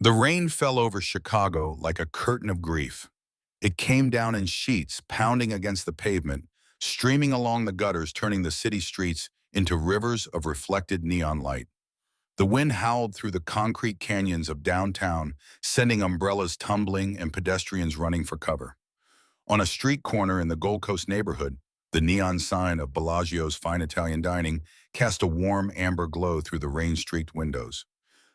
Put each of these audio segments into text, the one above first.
The rain fell over Chicago like a curtain of grief. It came down in sheets, pounding against the pavement, streaming along the gutters, turning the city streets into rivers of reflected neon light. The wind howled through the concrete canyons of downtown, sending umbrellas tumbling and pedestrians running for cover. On a street corner in the Gold Coast neighborhood, the neon sign of Bellagio's Fine Italian Dining cast a warm amber glow through the rain-streaked windows.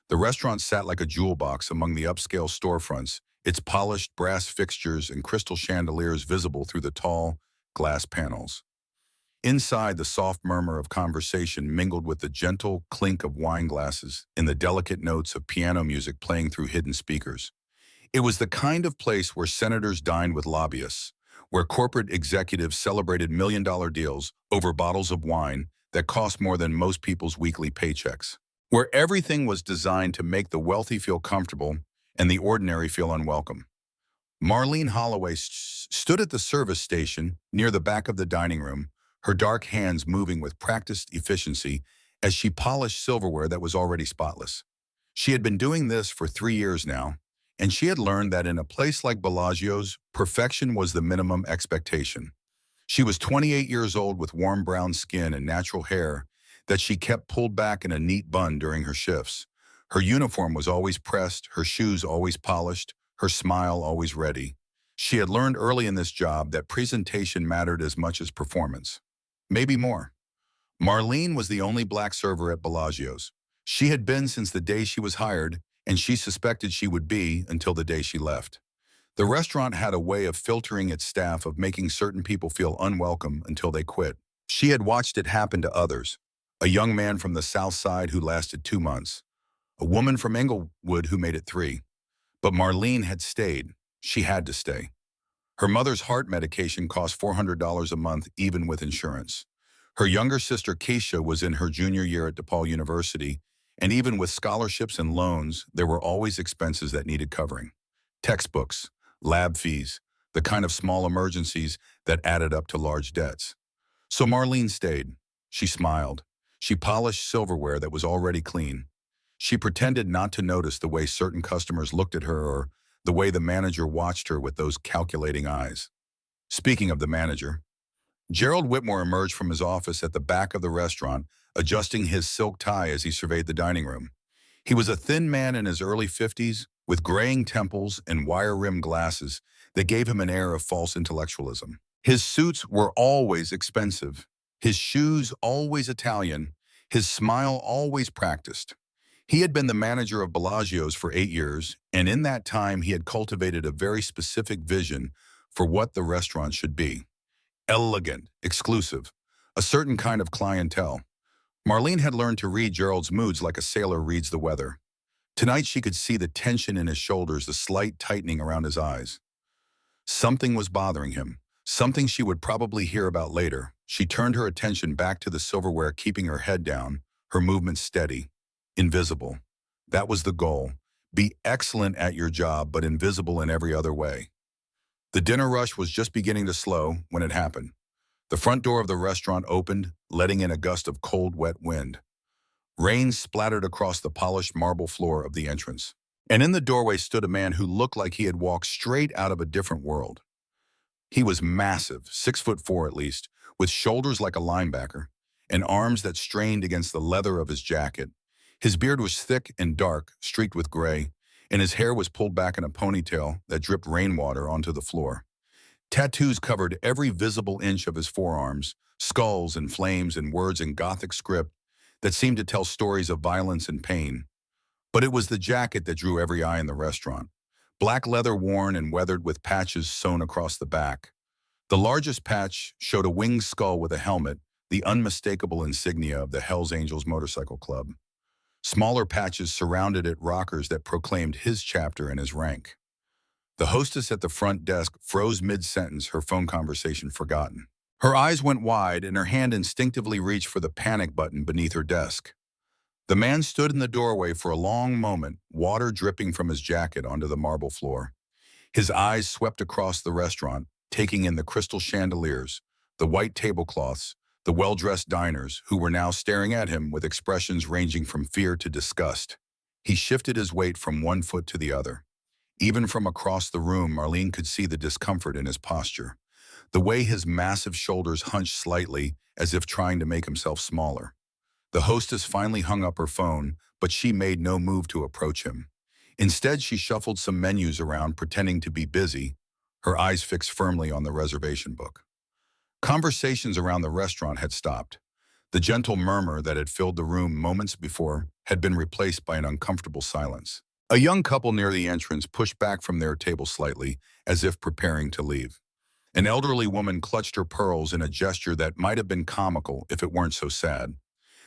The restaurant sat like a jewel box among the upscale storefronts, its polished brass fixtures and crystal chandeliers visible through the tall glass panels. Inside, the soft murmur of conversation mingled with the gentle clink of wine glasses and the delicate notes of piano music playing through hidden speakers. It was the kind of place where senators dined with lobbyists, where corporate executives celebrated million-dollar deals over bottles of wine that cost more than most people's weekly paychecks, where everything was designed to make the wealthy feel comfortable and the ordinary feel unwelcome. Marlene Holloway stood at the service station near the back of the dining room, her dark hands moving with practiced efficiency as she polished silverware that was already spotless. She had been doing this for 3 years now, and she had learned that in a place like Bellagio's, perfection was the minimum expectation. She was 28 years old with warm brown skin and natural hair that she kept pulled back in a neat bun during her shifts. Her uniform was always pressed, her shoes always polished, her smile always ready. She had learned early in this job that presentation mattered as much as performance. Maybe more. Marlene was the only black server at Bellagio's. She had been since the day she was hired, and she suspected she would be until the day she left. The restaurant had a way of filtering its staff, of making certain people feel unwelcome until they quit. She had watched it happen to others. A young man from the South Side who lasted 2 months. A woman from Englewood who made it 3. But Marlene had stayed. She had to stay. Her mother's heart medication cost $400 a month, even with insurance. Her younger sister, Keisha, was in her junior year at DePaul University, and even with scholarships and loans, there were always expenses that needed covering. Textbooks, lab fees, the kind of small emergencies that added up to large debts. So Marlene stayed. She smiled. She polished silverware that was already clean. She pretended not to notice the way certain customers looked at her, or the way the manager watched her with those calculating eyes. Speaking of the manager, Gerald Whitmore emerged from his office at the back of the restaurant, adjusting his silk tie as he surveyed the dining room. He was a thin man in his early 50s, with graying temples and wire-rimmed glasses that gave him an air of false intellectualism. His suits were always expensive, his shoes always Italian, his smile always practiced. He had been the manager of Bellagio's for 8 years, and in that time he had cultivated a very specific vision for what the restaurant should be. Elegant, exclusive, a certain kind of clientele. Marlene had learned to read Gerald's moods like a sailor reads the weather. Tonight she could see the tension in his shoulders, the slight tightening around his eyes. Something was bothering him, something she would probably hear about later. She turned her attention back to the silverware, keeping her head down, her movements steady. Invisible. That was the goal. Be excellent at your job, but invisible in every other way. The dinner rush was just beginning to slow when it happened. The front door of the restaurant opened, letting in a gust of cold, wet wind. Rain splattered across the polished marble floor of the entrance. And in the doorway stood a man who looked like he had walked straight out of a different world. He was massive, 6'4" at least, with shoulders like a linebacker, and arms that strained against the leather of his jacket. His beard was thick and dark, streaked with gray, and his hair was pulled back in a ponytail that dripped rainwater onto the floor. Tattoos covered every visible inch of his forearms, skulls and flames and words in Gothic script that seemed to tell stories of violence and pain. But it was the jacket that drew every eye in the restaurant. Black leather, worn and weathered with patches sewn across the back. The largest patch showed a winged skull with a helmet, the unmistakable insignia of the Hells Angels Motorcycle Club. Smaller patches surrounded it, rockers that proclaimed his chapter and his rank. The hostess at the front desk froze mid-sentence, her phone conversation forgotten. Her eyes went wide and her hand instinctively reached for the panic button beneath her desk. The man stood in the doorway for a long moment, water dripping from his jacket onto the marble floor. His eyes swept across the restaurant, taking in the crystal chandeliers, the white tablecloths, the well-dressed diners who were now staring at him with expressions ranging from fear to disgust. He shifted his weight from one foot to the other. Even from across the room, Marlene could see the discomfort in his posture, the way his massive shoulders hunched slightly as if trying to make himself smaller. The hostess finally hung up her phone, but she made no move to approach him. Instead, she shuffled some menus around, pretending to be busy, her eyes fixed firmly on the reservation book. Conversations around the restaurant had stopped. The gentle murmur that had filled the room moments before had been replaced by an uncomfortable silence. A young couple near the entrance pushed back from their table slightly, as if preparing to leave. An elderly woman clutched her pearls in a gesture that might have been comical if it weren't so sad.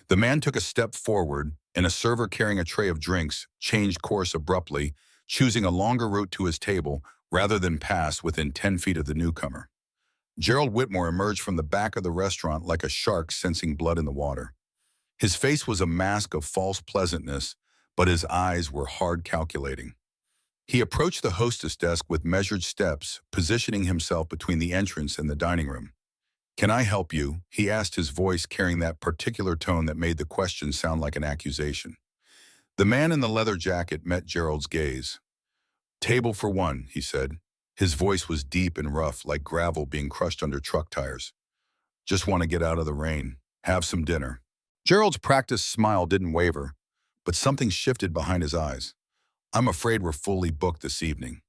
The man took a step forward, and a server carrying a tray of drinks changed course abruptly, choosing a longer route to his table rather than pass within 10 feet of the newcomer. Gerald Whitmore emerged from the back of the restaurant like a shark sensing blood in the water. His face was a mask of false pleasantness, but his eyes were hard calculating. He approached the hostess desk with measured steps, positioning himself between the entrance and the dining room. "Can I help you?" he asked, his voice carrying that particular tone that made the question sound like an accusation. The man in the leather jacket met Gerald's gaze. "Table for one," he said. His voice was deep and rough, like gravel being crushed under truck tires. "Just want to get out of the rain. Have some dinner." Gerald's practiced smile didn't waver, but something shifted behind his eyes. "I'm afraid we're fully booked this evening."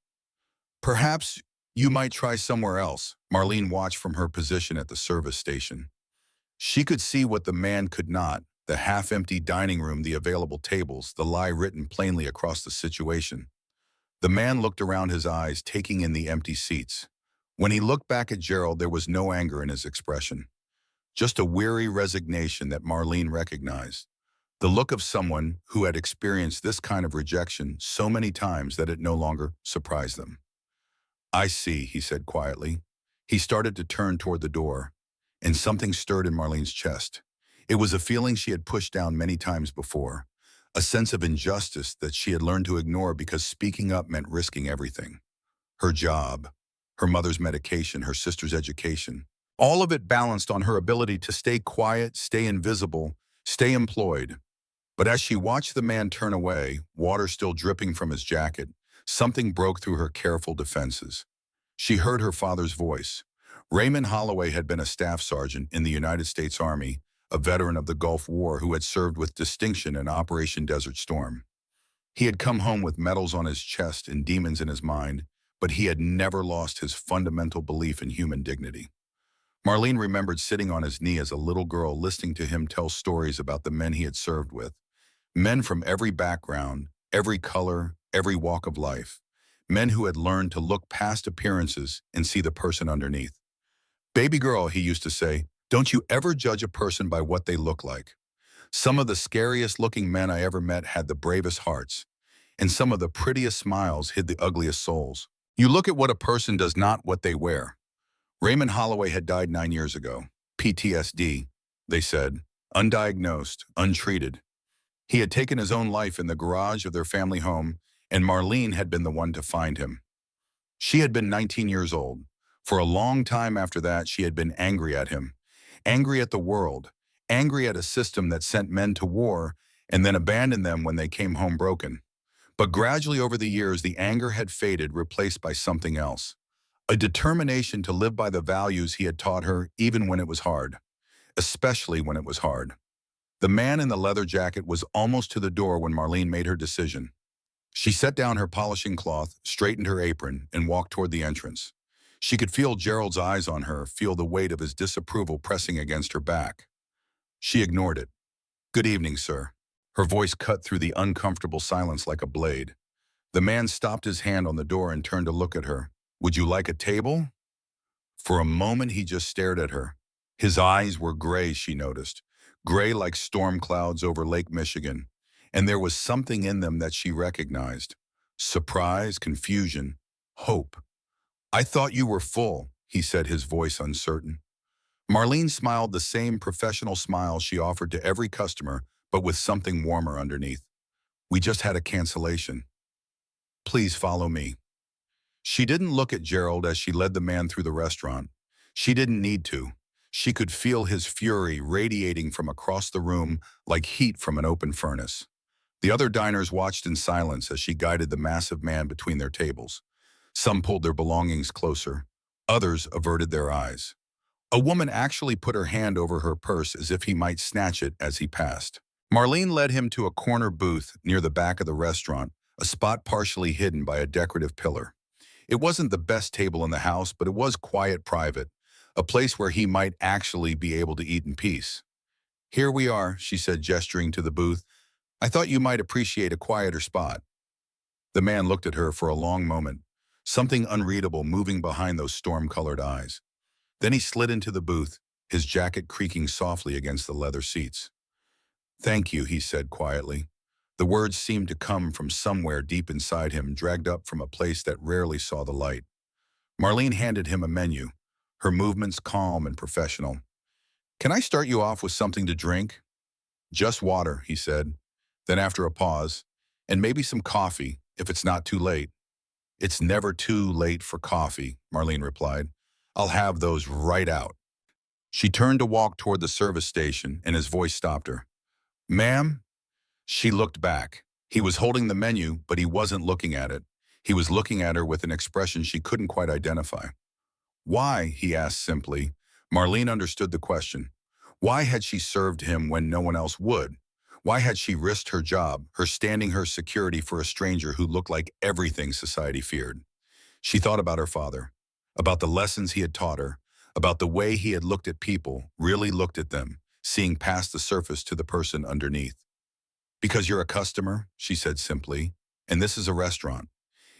"Perhaps you might try somewhere else." Marlene watched from her position at the service station. She could see what the man could not: the half-empty dining room, the available tables, the lie written plainly across the situation. The man looked around, his eyes taking in the empty seats. When he looked back at Gerald, there was no anger in his expression, just a weary resignation that Marlene recognized. The look of someone who had experienced this kind of rejection so many times that it no longer surprised them. "I see," he said quietly. He started to turn toward the door, and something stirred in Marlene's chest. It was a feeling she had pushed down many times before, a sense of injustice that she had learned to ignore because speaking up meant risking everything. Her job, her mother's medication, her sister's education. All of it balanced on her ability to stay quiet, stay invisible, stay employed. But as she watched the man turn away, water still dripping from his jacket, something broke through her careful defenses. She heard her father's voice. Raymond Holloway had been a staff sergeant in the United States Army, a veteran of the Gulf War who had served with distinction in Operation Desert Storm. He had come home with medals on his chest and demons in his mind, but he had never lost his fundamental belief in human dignity. Marlene remembered sitting on his knee as a little girl, listening to him tell stories about the men he had served with. Men from every background, every color, every walk of life. Men who had learned to look past appearances and see the person underneath. "Baby girl," he used to say, "don't you ever judge a person by what they look like. Some of the scariest looking men I ever met had the bravest hearts, and some of the prettiest smiles hid the ugliest souls. You look at what a person does, not what they wear." Raymond Holloway had died 9 years ago. PTSD, they said, undiagnosed, untreated. He had taken his own life in the garage of their family home, and Marlene had been the one to find him. She had been 19 years old. For a long time after that, she had been angry at him, angry at the world, angry at a system that sent men to war and then abandoned them when they came home broken. But gradually over the years, the anger had faded, replaced by something else. A determination to live by the values he had taught her, even when it was hard. Especially when it was hard. The man in the leather jacket was almost to the door when Marlene made her decision. She set down her polishing cloth, straightened her apron, and walked toward the entrance. She could feel Gerald's eyes on her, feel the weight of his disapproval pressing against her back. She ignored it. "Good evening, sir." Her voice cut through the uncomfortable silence like a blade. The man stopped his hand on the door and turned to look at her. "Would you like a table?" For a moment, he just stared at her. His eyes were gray, she noticed. Gray like storm clouds over Lake Michigan. And there was something in them that she recognized. Surprise, confusion, hope. "I thought you were full," he said, his voice uncertain. Marlene smiled the same professional smile she offered to every customer, but with something warmer underneath. "We just had a cancellation. Please follow me." She didn't look at Gerald as she led the man through the restaurant. She didn't need to. She could feel his fury radiating from across the room like heat from an open furnace. The other diners watched in silence as she guided the massive man between their tables. Some pulled their belongings closer. Others averted their eyes. A woman actually put her hand over her purse as if he might snatch it as he passed. Marlene led him to a corner booth near the back of the restaurant, a spot partially hidden by a decorative pillar. It wasn't the best table in the house, but it was quiet, private, a place where he might actually be able to eat in peace. "Here we are," she said, gesturing to the booth. "I thought you might appreciate a quieter spot." The man looked at her for a long moment, something unreadable moving behind those storm-colored eyes. Then he slid into the booth, his jacket creaking softly against the leather seats. "Thank you," he said quietly. The words seemed to come from somewhere deep inside him, dragged up from a place that rarely saw the light. Marlene handed him a menu, her movements calm and professional. "Can I start you off with something to drink?" "Just water," he said. Then after a pause, "And maybe some coffee, if it's not too late." "It's never too late for coffee," Marlene replied. "I'll have those right out." She turned to walk toward the service station, and his voice stopped her. "Ma'am?" She looked back. He was holding the menu, but he wasn't looking at it. He was looking at her with an expression she couldn't quite identify. "Why?" he asked simply. Marlene understood the question. Why had she served him when no one else would? Why had she risked her job, her standing, her security for a stranger who looked like everything society feared? She thought about her father, about the lessons he had taught her, about the way he had looked at people, really looked at them, seeing past the surface to the person underneath. "Because you're a customer," she said simply, "and this is a restaurant."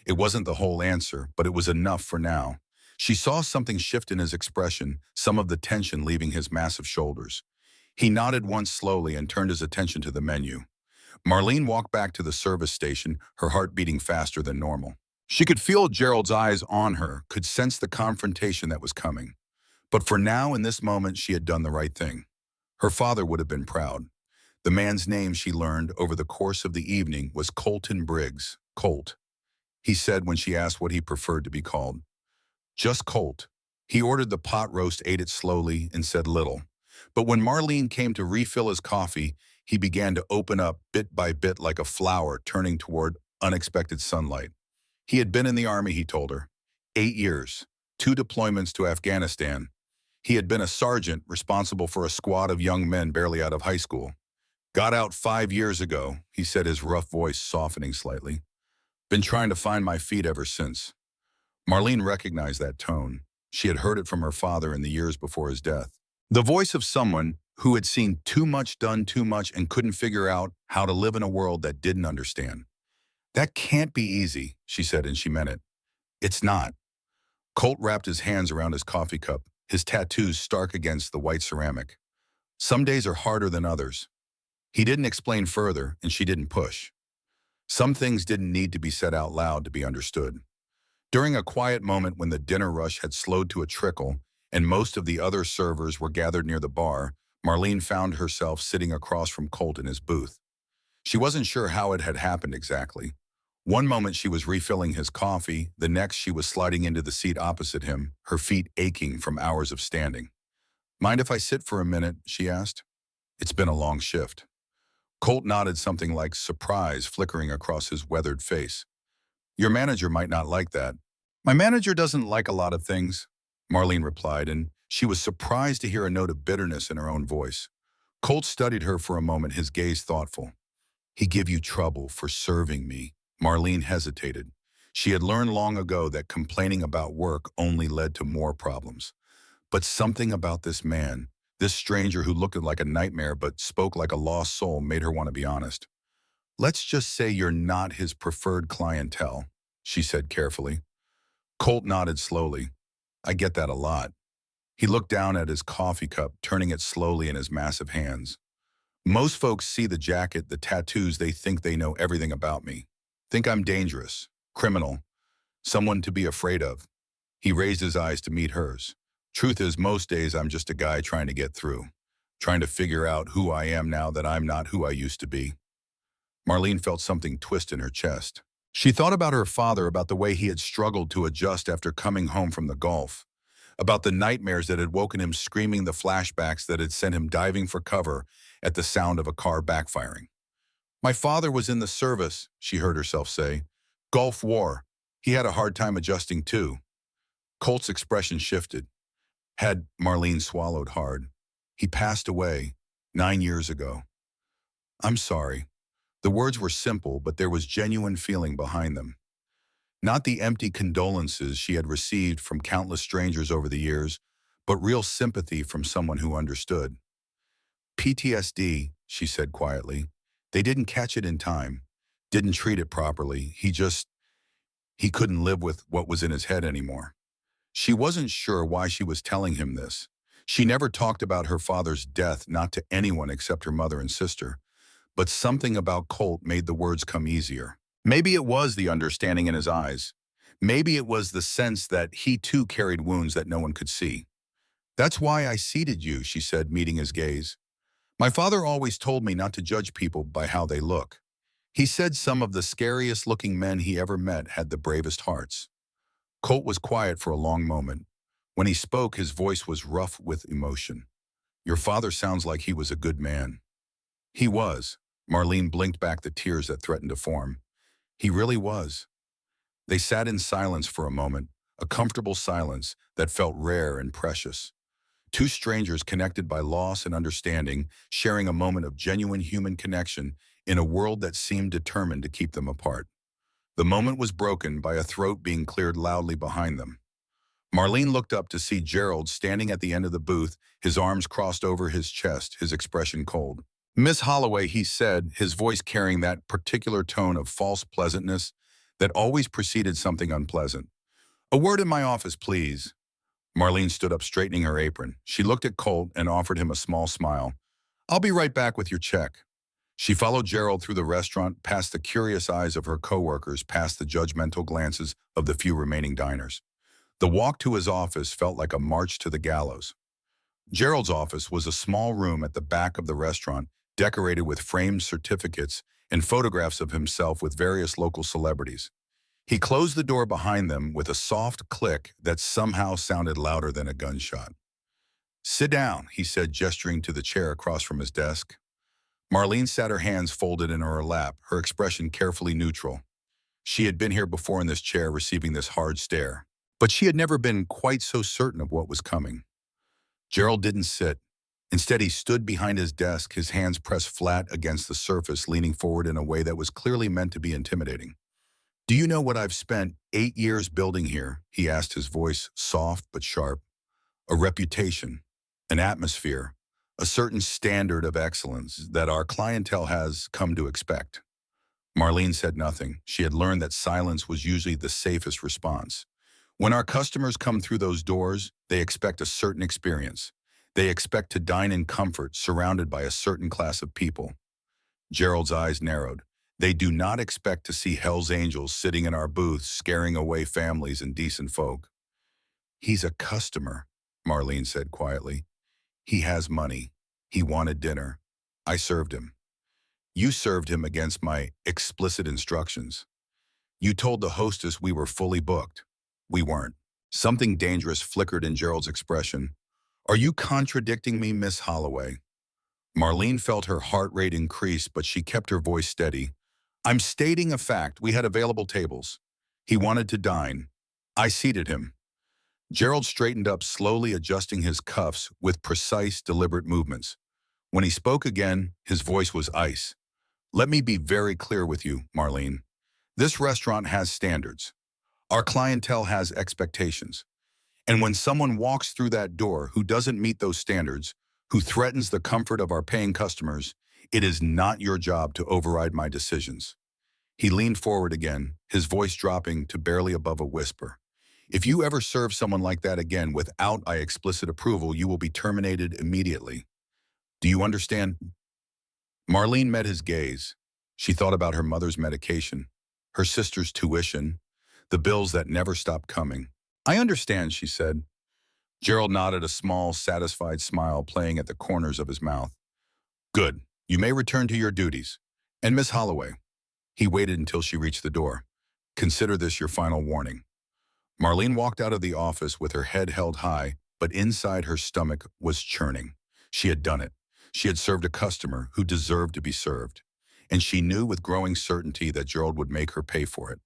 It wasn't the whole answer, but it was enough for now. She saw something shift in his expression, some of the tension leaving his massive shoulders. He nodded once slowly and turned his attention to the menu. Marlene walked back to the service station, her heart beating faster than normal. She could feel Gerald's eyes on her, could sense the confrontation that was coming. But for now, in this moment, she had done the right thing. Her father would have been proud. The man's name, she learned over the course of the evening, was Colton Briggs. Colt, he said when she asked what he preferred to be called. Just Colt. He ordered the pot roast, ate it slowly, and said little. But when Marlene came to refill his coffee, he began to open up bit by bit like a flower turning toward unexpected sunlight. He had been in the army, he told her. 8 years, 2 deployments to Afghanistan. He had been a sergeant responsible for a squad of young men barely out of high school. "Got out 5 years ago," he said, his rough voice softening slightly. "Been trying to find my feet ever since." Marlene recognized that tone. She had heard it from her father in the years before his death. The voice of someone who had seen too much, done too much, and couldn't figure out how to live in a world that didn't understand. "That can't be easy," she said, and she meant it. "It's not." Colt wrapped his hands around his coffee cup, his tattoos stark against the white ceramic. "Some days are harder than others." He didn't explain further, and she didn't push. Some things didn't need to be said out loud to be understood. During a quiet moment when the dinner rush had slowed to a trickle and most of the other servers were gathered near the bar, Marlene found herself sitting across from Colt in his booth. She wasn't sure how it had happened exactly. One moment she was refilling his coffee, the next she was sliding into the seat opposite him, her feet aching from hours of standing. "Mind if I sit for a minute?" she asked. "It's been a long shift." Colt nodded, something like surprise flickering across his weathered face. "Your manager might not like that." "My manager doesn't like a lot of things," Marlene replied, and she was surprised to hear a note of bitterness in her own voice. Colt studied her for a moment, his gaze thoughtful. "He give you trouble for serving me." Marlene hesitated. She had learned long ago that complaining about work only led to more problems. But something about this man, this stranger who looked like a nightmare but spoke like a lost soul, made her want to be honest. "Let's just say you're not his preferred clientele," she said carefully. Colt nodded slowly. "I get that a lot." He looked down at his coffee cup, turning it slowly in his massive hands. "Most folks see the jacket, the tattoos, they think they know everything about me. Think I'm dangerous, criminal, someone to be afraid of." He raised his eyes to meet hers. "Truth is, most days I'm just a guy trying to get through, trying to figure out who I am now that I'm not who I used to be." Marlene felt something twist in her chest. She thought about her father, about the way he had struggled to adjust after coming home from the Gulf, about the nightmares that had woken him screaming, the flashbacks that had sent him diving for cover at the sound of a car backfiring. My father was in the service, she heard herself say. Gulf War. He had a hard time adjusting too. Colt's expression shifted. Had Marlene swallowed hard. He passed away 9 years ago. I'm sorry. The words were simple, but there was genuine feeling behind them. Not the empty condolences she had received from countless strangers over the years, but real sympathy from someone who understood. PTSD, she said quietly. They didn't catch it in time, didn't treat it properly. He couldn't live with what was in his head anymore. She wasn't sure why she was telling him this. She never talked about her father's death, not to anyone except her mother and sister. But something about Colt made the words come easier. Maybe it was the understanding in his eyes. Maybe it was the sense that he too carried wounds that no one could see. That's why I seated you, she said, meeting his gaze. My father always told me not to judge people by how they look. He said some of the scariest looking men he ever met had the bravest hearts. Colt was quiet for a long moment. When he spoke, his voice was rough with emotion. Your father sounds like he was a good man. He was. Marlene blinked back the tears that threatened to form. He really was. They sat in silence for a moment, a comfortable silence that felt rare and precious. Two strangers connected by loss and understanding, sharing a moment of genuine human connection in a world that seemed determined to keep them apart. The moment was broken by a throat being cleared loudly behind them. Marlene looked up to see Gerald standing at the end of the booth, his arms crossed over his chest, his expression cold. Miss Holloway, he said, his voice carrying that particular tone of false pleasantness that always preceded something unpleasant. A word in my office, please. Marlene stood up, straightening her apron. She looked at Colt and offered him a small smile. I'll be right back with your check. She followed Gerald through the restaurant, past the curious eyes of her coworkers, past the judgmental glances of the few remaining diners. The walk to his office felt like a march to the gallows. Gerald's office was a small room at the back of the restaurant, decorated with framed certificates and photographs of himself with various local celebrities. He closed the door behind them with a soft click that somehow sounded louder than a gunshot. Sit down, he said, gesturing to the chair across from his desk. Marlene sat her hands folded in her lap, her expression carefully neutral. She had been here before in this chair, receiving this hard stare. But she had never been quite so certain of what was coming. Gerald didn't sit. Instead, he stood behind his desk, his hands pressed flat against the surface, leaning forward in a way that was clearly meant to be intimidating. Do you know what I've spent 8 years building here? He asked, his voice soft but sharp. A reputation, an atmosphere, a certain standard of excellence that our clientele has come to expect. Marlene said nothing. She had learned that silence was usually the safest response. When our customers come through those doors, they expect a certain experience. They expect to dine in comfort, surrounded by a certain class of people. Gerald's eyes narrowed. They do not expect to see Hell's Angels sitting in our booths, scaring away families and decent folk. He's a customer, Marlene said quietly. He has money. He wanted dinner. I served him. You served him against my explicit instructions. You told the hostess we were fully booked. We weren't. Something dangerous flickered in Gerald's expression. Are you contradicting me, Miss Holloway? Marlene felt her heart rate increase, but she kept her voice steady. I'm stating a fact. We had available tables. He wanted to dine. I seated him. Gerald straightened up, slowly adjusting his cuffs with precise, deliberate movements. When he spoke again, his voice was ice. Let me be very clear with you, Marlene. This restaurant has standards. Our clientele has expectations. And when someone walks through that door who doesn't meet those standards, who threatens the comfort of our paying customers, it is not your job to override my decisions. He leaned forward again, his voice dropping to barely above a whisper. If you ever serve someone like that again without my explicit approval, you will be terminated immediately. Do you understand? Marlene met his gaze. She thought about her mother's medication, her sister's tuition, the bills that never stopped coming. I understand, she said. Gerald nodded, a small, satisfied smile playing at the corners of his mouth. Good. You may return to your duties. And Miss Holloway. He waited until she reached the door. Consider this your final warning. Marlene walked out of the office with her head held high, but inside her stomach was churning. She had done it. She had served a customer who deserved to be served. and she knew with growing certainty that Gerald would make her pay for it.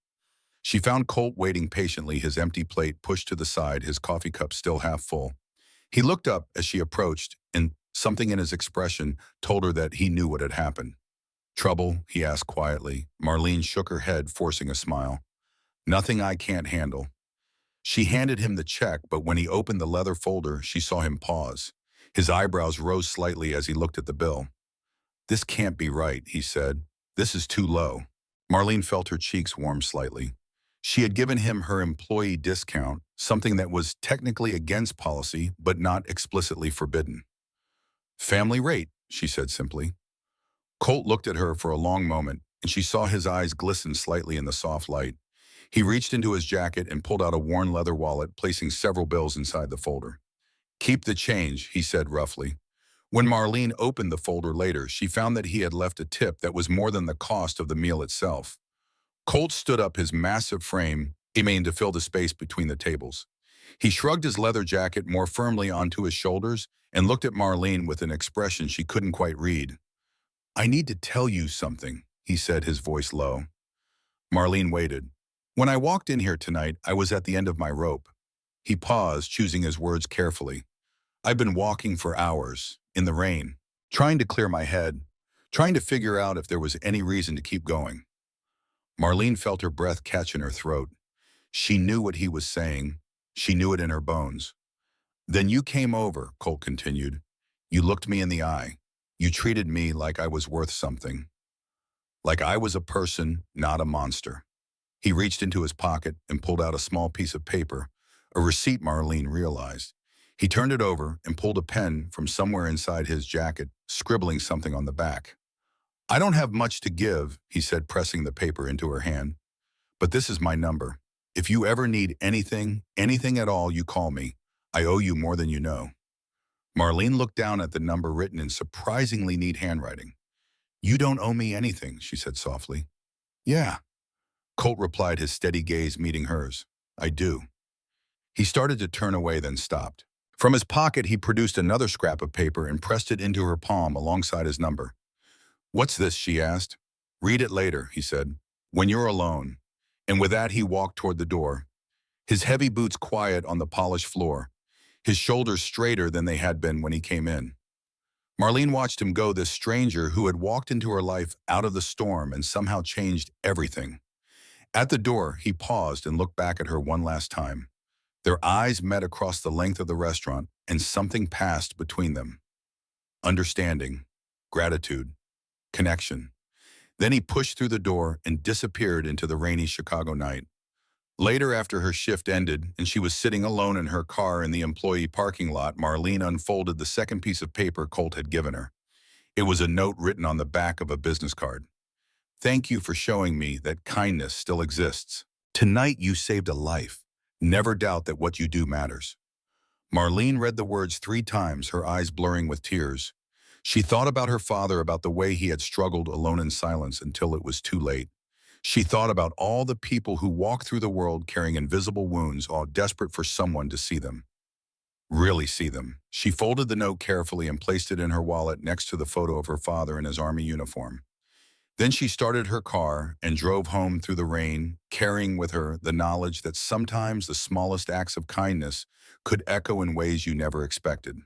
She found Colt waiting patiently, his empty plate pushed to the side, his coffee cup still half full. He looked up as she approached, and something in his expression told her that he knew what had happened. "Trouble?" he asked quietly. Marlene shook her head, forcing a smile. "Nothing I can't handle." She handed him the check, but when he opened the leather folder, she saw him pause. His eyebrows rose slightly as he looked at the bill. "This can't be right," he said. "This is too low." Marlene felt her cheeks warm slightly. She had given him her employee discount, something that was technically against policy, but not explicitly forbidden. "Family rate," she said simply. Colt looked at her for a long moment, and she saw his eyes glisten slightly in the soft light. He reached into his jacket and pulled out a worn leather wallet, placing several bills inside the folder. "Keep the change," he said roughly. When Marlene opened the folder later, she found that he had left a tip that was more than the cost of the meal itself. Colt stood up, his massive frame aiming to fill the space between the tables. He shrugged his leather jacket more firmly onto his shoulders and looked at Marlene with an expression she couldn't quite read. "I need to tell you something," he said, his voice low. Marlene waited. "When I walked in here tonight, I was at the end of my rope." He paused, choosing his words carefully. "I've been walking for hours, in the rain, trying to clear my head, trying to figure out if there was any reason to keep going." Marlene felt her breath catch in her throat. She knew what he was saying. She knew it in her bones. "Then you came over," Colt continued. "You looked me in the eye. You treated me like I was worth something. Like I was a person, not a monster." He reached into his pocket and pulled out a small piece of paper, a receipt Marlene realized. He turned it over and pulled a pen from somewhere inside his jacket, scribbling something on the back. "I don't have much to give," he said, pressing the paper into her hand. "But this is my number. If you ever need anything, anything at all, you call me. I owe you more than you know." Marlene looked down at the number written in surprisingly neat handwriting. "You don't owe me anything," she said softly. "Yeah." Colt replied, his steady gaze meeting hers. "I do." He started to turn away, then stopped. From his pocket, he produced another scrap of paper and pressed it into her palm alongside his number. "What's this?" she asked. "Read it later," he said, "when you're alone." And with that, he walked toward the door, his heavy boots quiet on the polished floor, his shoulders straighter than they had been when he came in. Marlene watched him go, this stranger who had walked into her life out of the storm and somehow changed everything. At the door, he paused and looked back at her one last time. Their eyes met across the length of the restaurant, and something passed between them. Understanding, gratitude, connection. Then he pushed through the door and disappeared into the rainy Chicago night. Later, after her shift ended and she was sitting alone in her car in the employee parking lot, Marlene unfolded the second piece of paper Colt had given her. It was a note written on the back of a business card. "Thank you for showing me that kindness still exists. Tonight you saved a life. Never doubt that what you do matters." Marlene read the words 3 times, her eyes blurring with tears. She thought about her father, about the way he had struggled alone in silence until it was too late. She thought about all the people who walk through the world carrying invisible wounds, all desperate for someone to see them. Really see them. She folded the note carefully and placed it in her wallet next to the photo of her father in his army uniform. Then she started her car and drove home through the rain, carrying with her the knowledge that sometimes the smallest acts of kindness could echo in ways you never expected.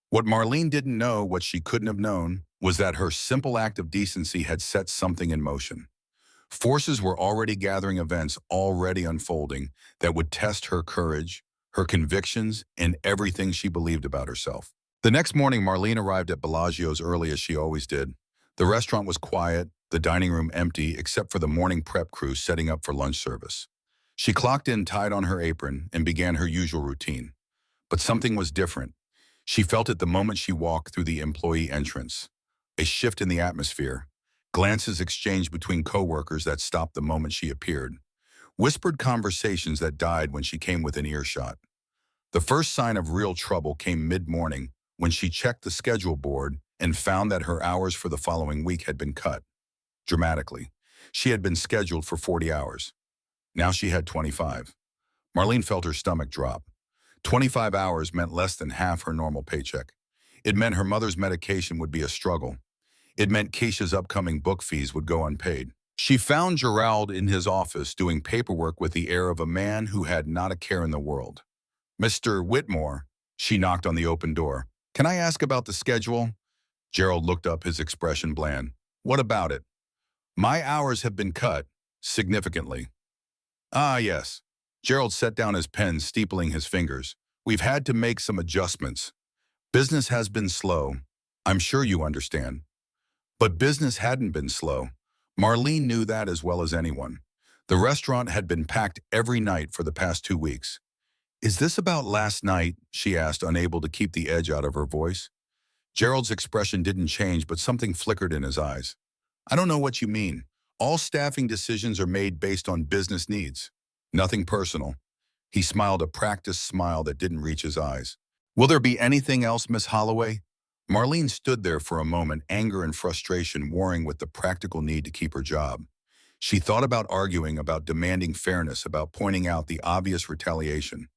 What Marlene didn't know, what she couldn't have known, was that her simple act of decency had set something in motion. Forces were already gathering, events already unfolding that would test her courage, her convictions, and everything she believed about herself. The next morning, Marlene arrived at Bellagio's early as she always did. The restaurant was quiet, the dining room empty except for the morning prep crew setting up for lunch service. She clocked in, tied on her apron, and began her usual routine. But something was different. She felt it the moment she walked through the employee entrance. A shift in the atmosphere. Glances exchanged between coworkers that stopped the moment she appeared. Whispered conversations that died when she came within earshot. The first sign of real trouble came mid-morning when she checked the schedule board and found that her hours for the following week had been cut. Dramatically. She had been scheduled for 40 hours. Now she had 25. Marlene felt her stomach drop. 25 hours meant less than half her normal paycheck. It meant her mother's medication would be a struggle. It meant Keisha's upcoming book fees would go unpaid. She found Gerald in his office doing paperwork with the air of a man who had not a care in the world. "Mr. Whitmore," she knocked on the open door. "Can I ask about the schedule?" Gerald looked up, his expression bland. "What about it?" "My hours have been cut, significantly." "Ah, yes." Gerald set down his pen, steepling his fingers. "We've had to make some adjustments. Business has been slow. I'm sure you understand." But business hadn't been slow. Marlene knew that as well as anyone. The restaurant had been packed every night for the past 2 weeks. "Is this about last night?" she asked, unable to keep the edge out of her voice. Gerald's expression didn't change, but something flickered in his eyes. "I don't know what you mean. All staffing decisions are made based on business needs. Nothing personal." He smiled, a practiced smile that didn't reach his eyes. "Will there be anything else, Miss Holloway?" Marlene stood there for a moment, anger and frustration warring with the practical need to keep her job. She thought about arguing, about demanding fairness, about pointing out the obvious retaliation.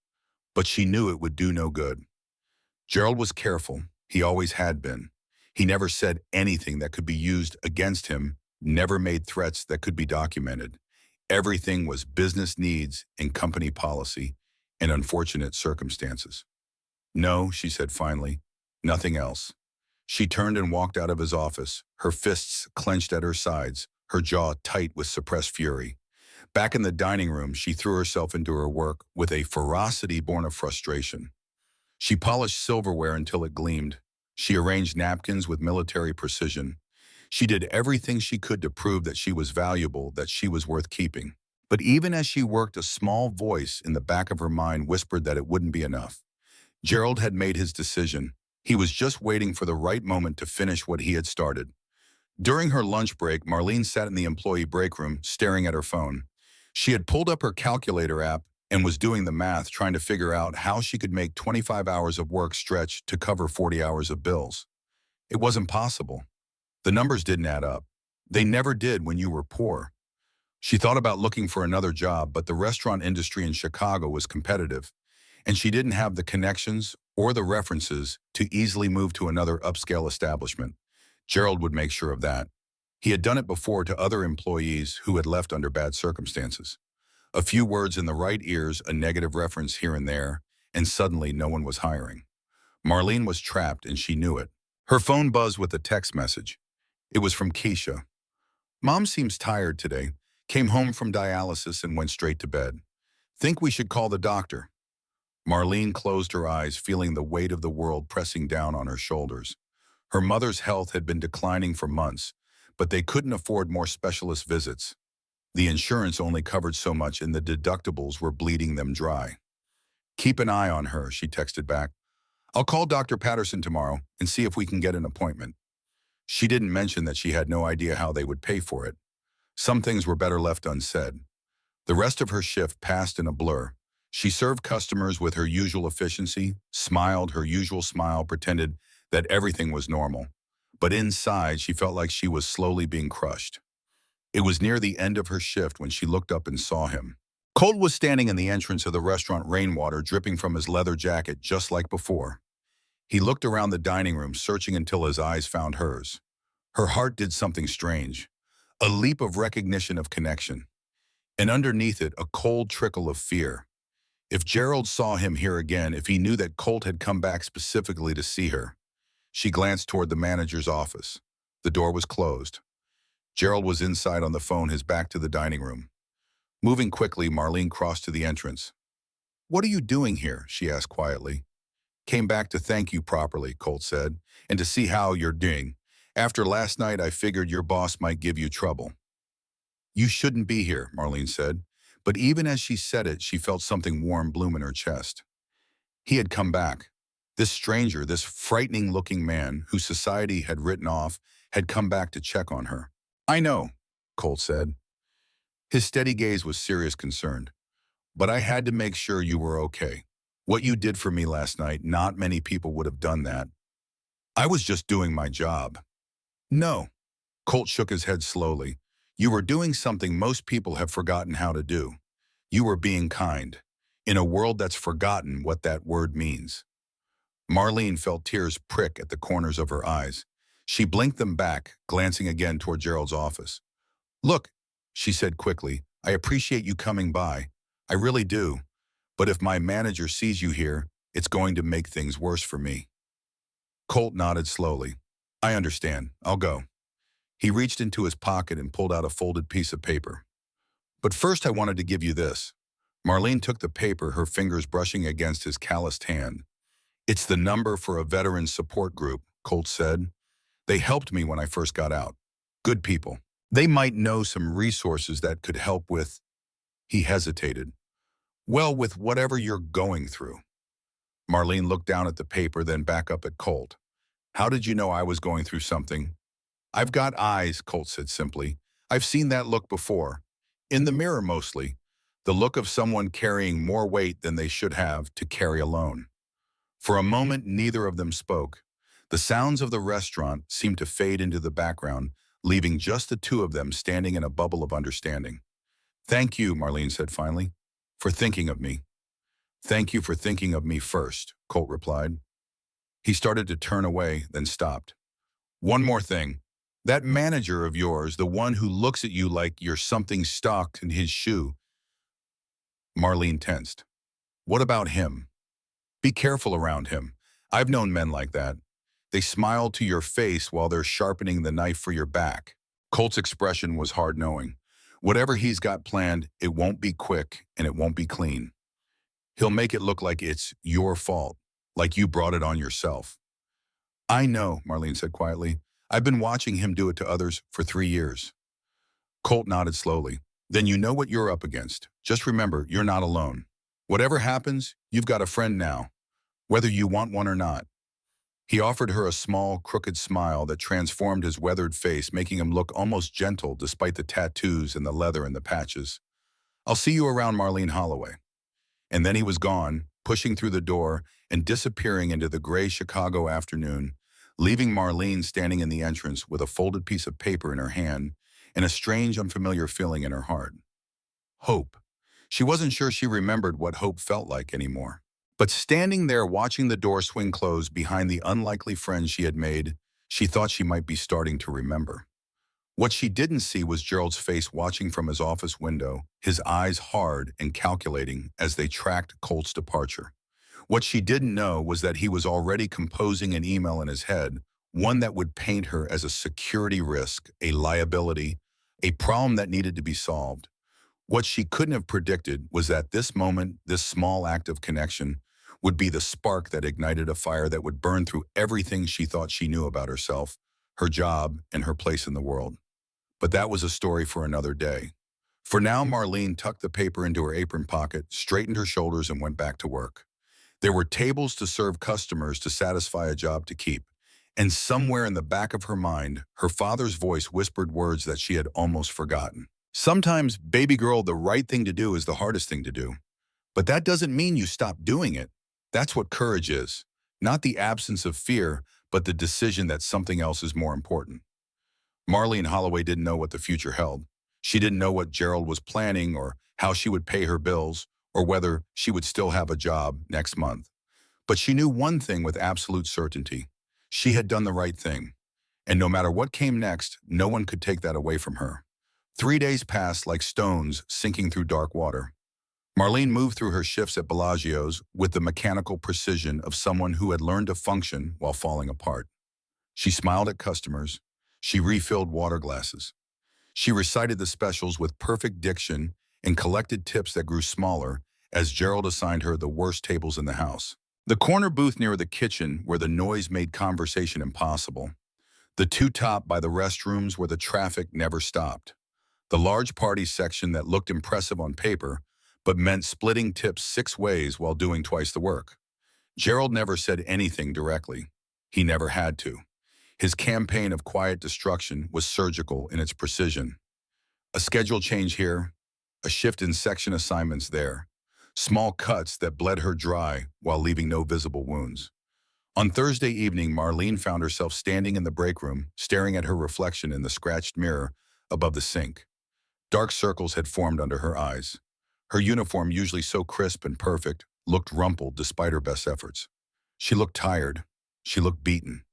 But she knew it would do no good. Gerald was careful. He always had been. He never said anything that could be used against him, never made threats that could be documented. Everything was business needs and company policy and unfortunate circumstances. "No," she said finally, "nothing else." She turned and walked out of his office, her fists clenched at her sides, her jaw tight with suppressed fury. Back in the dining room, she threw herself into her work with a ferocity born of frustration. She polished silverware until it gleamed. She arranged napkins with military precision. She did everything she could to prove that she was valuable, that she was worth keeping. But even as she worked, a small voice in the back of her mind whispered that it wouldn't be enough. Gerald had made his decision. He was just waiting for the right moment to finish what he had started. During her lunch break, Marlene sat in the employee break room, staring at her phone. She had pulled up her calculator app and was doing the math, trying to figure out how she could make 25 hours of work stretch to cover 40 hours of bills. It wasn't possible. The numbers didn't add up. They never did when you were poor. She thought about looking for another job, but the restaurant industry in Chicago was competitive, and she didn't have the connections or the references to easily move to another upscale establishment. Gerald would make sure of that. He had done it before to other employees who had left under bad circumstances. A few words in the right ears, a negative reference here and there, and suddenly no one was hiring. Marlene was trapped, and she knew it. Her phone buzzed with a text message. It was from Keisha. "Mom seems tired today. Came home from dialysis and went straight to bed. Think we should call the doctor." Marlene closed her eyes, feeling the weight of the world pressing down on her shoulders. Her mother's health had been declining for months, but they couldn't afford more specialist visits. The insurance only covered so much, and the deductibles were bleeding them dry. "Keep an eye on her," she texted back. "I'll call Dr. Patterson tomorrow and see if we can get an appointment." She didn't mention that she had no idea how they would pay for it. Some things were better left unsaid. The rest of her shift passed in a blur. She served customers with her usual efficiency, smiled her usual smile, pretended that everything was normal. But inside, she felt like she was slowly being crushed. It was near the end of her shift when she looked up and saw him. Colt was standing in the entrance of the restaurant, rainwater dripping from his leather jacket just like before. He looked around the dining room, searching until his eyes found hers. Her heart did something strange, a leap of recognition, of connection. And underneath it, a cold trickle of fear. If Gerald saw him here again, if he knew that Colt had come back specifically to see her. She glanced toward the manager's office. The door was closed. Gerald was inside on the phone, his back to the dining room. Moving quickly, Marlene crossed to the entrance. "What are you doing here?" she asked quietly. "Came back to thank you properly," Colt said, "and to see how you're doing. After last night, I figured your boss might give you trouble." "You shouldn't be here," Marlene said. But even as she said it, she felt something warm bloom in her chest. He had come back. This stranger, this frightening-looking man who society had written off, had come back to check on her. "I know," Colt said. His steady gaze was serious, concerned. "But I had to make sure you were okay. What you did for me last night, not many people would have done that. I was just doing my job." "No." Colt shook his head slowly. "You were doing something most people have forgotten how to do. You were being kind, in a world that's forgotten what that word means." Marlene felt tears prick at the corners of her eyes. She blinked them back, glancing again toward Gerald's office. "Look," she said quickly, "I appreciate you coming by. I really do. But if my manager sees you here, it's going to make things worse for me." Colt nodded slowly. "I understand. I'll go." He reached into his pocket and pulled out a folded piece of paper. "But first I wanted to give you this." Marlene took the paper, her fingers brushing against his calloused hand. "It's the number for a veterans support group," Colt said. "They helped me when I first got out. Good people. They might know some resources that could help with—" He hesitated. "Well, with whatever you're going through." Marlene looked down at the paper, then back up at Colt. "How did you know I was going through something?" "I've got eyes," Colt said simply. "I've seen that look before. In the mirror mostly. The look of someone carrying more weight than they should have to carry alone." For a moment, neither of them spoke. The sounds of the restaurant seemed to fade into the background, leaving just the two of them standing in a bubble of understanding. "Thank you," Marlene said finally, "for thinking of me." "Thank you for thinking of me first," Colt replied. He started to turn away, then stopped. "One more thing. That manager of yours, the one who looks at you like you're something stuck in his shoe." Marlene tensed. "What about him? Be careful around him. I've known men like that. They smile to your face while they're sharpening the knife for your back." Colt's expression was hard knowing. "Whatever he's got planned, it won't be quick and it won't be clean. He'll make it look like it's your fault, like you brought it on yourself." "I know," Marlene said quietly. "I've been watching him do it to others for 3 years." Colt nodded slowly. "Then you know what you're up against. Just remember, you're not alone. Whatever happens, you've got a friend now, whether you want one or not." He offered her a small, crooked smile that transformed his weathered face, making him look almost gentle despite the tattoos and the leather and the patches. "I'll see you around, Marlene Holloway." And then he was gone, pushing through the door and disappearing into the gray Chicago afternoon, leaving Marlene standing in the entrance with a folded piece of paper in her hand and a strange, unfamiliar feeling in her heart. Hope. She wasn't sure she remembered what hope felt like anymore. But standing there watching the door swing closed behind the unlikely friend she had made, she thought she might be starting to remember. What she didn't see was Gerald's face watching from his office window, his eyes hard and calculating as they tracked Colt's departure. What she didn't know was that he was already composing an email in his head, one that would paint her as a security risk, a liability, a problem that needed to be solved. What she couldn't have predicted was that this moment, this small act of connection, would be the spark that ignited a fire that would burn through everything she thought she knew about herself, her job, and her place in the world. But that was a story for another day. For now, Marlene tucked the paper into her apron pocket, straightened her shoulders, and went back to work. There were tables to serve customers to satisfy a job to keep. And somewhere in the back of her mind, her father's voice whispered words that she had almost forgotten. "Sometimes, baby girl, the right thing to do is the hardest thing to do. But that doesn't mean you stop doing it. That's what courage is. Not the absence of fear, but the decision that something else is more important." Marlene Holloway didn't know what the future held. She didn't know what Gerald was planning or how she would pay her bills or whether she would still have a job next month. But she knew one thing with absolute certainty. She had done the right thing. And no matter what came next, no one could take that away from her. 3 days passed like stones sinking through dark water. Marlene moved through her shifts at Bellagio's with the mechanical precision of someone who had learned to function while falling apart. She smiled at customers. She refilled water glasses. She recited the specials with perfect diction and collected tips that grew smaller as Gerald assigned her the worst tables in the house. The corner booth near the kitchen where the noise made conversation impossible. The two top by the restrooms where the traffic never stopped. The large party section that looked impressive on paper, but meant splitting tips 6 ways while doing twice the work. Gerald never said anything directly. He never had to. His campaign of quiet destruction was surgical in its precision. A schedule change here, a shift in section assignments there, small cuts that bled her dry while leaving no visible wounds. On Thursday evening, Marlene found herself standing in the break room, staring at her reflection in the scratched mirror above the sink. Dark circles had formed under her eyes. Her uniform, usually so crisp and perfect, looked rumpled despite her best efforts. She looked tired. She looked beaten.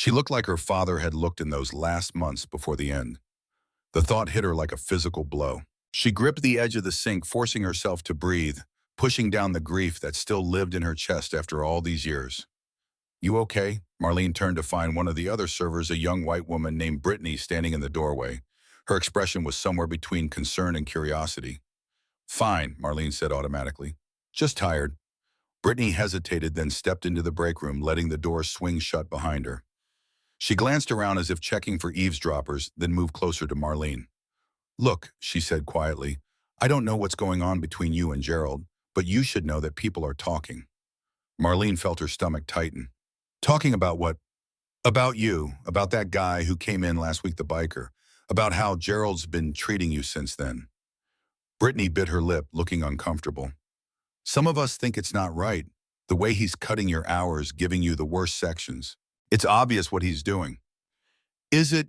She looked like her father had looked in those last months before the end. The thought hit her like a physical blow. She gripped the edge of the sink, forcing herself to breathe, pushing down the grief that still lived in her chest after all these years. "You okay?" Marlene turned to find one of the other servers, a young white woman named Brittany, standing in the doorway. Her expression was somewhere between concern and curiosity. "Fine," Marlene said automatically. "Just tired." Brittany hesitated, then stepped into the break room, letting the door swing shut behind her. She glanced around as if checking for eavesdroppers, then moved closer to Marlene. "Look," she said quietly, "I don't know what's going on between you and Gerald, but you should know that people are talking." Marlene felt her stomach tighten. "Talking about what?" "About you, about that guy who came in last week, the biker, about how Gerald's been treating you since then." Brittany bit her lip, looking uncomfortable. "Some of us think it's not right, the way he's cutting your hours, giving you the worst sections. It's obvious what he's doing." "Is it?"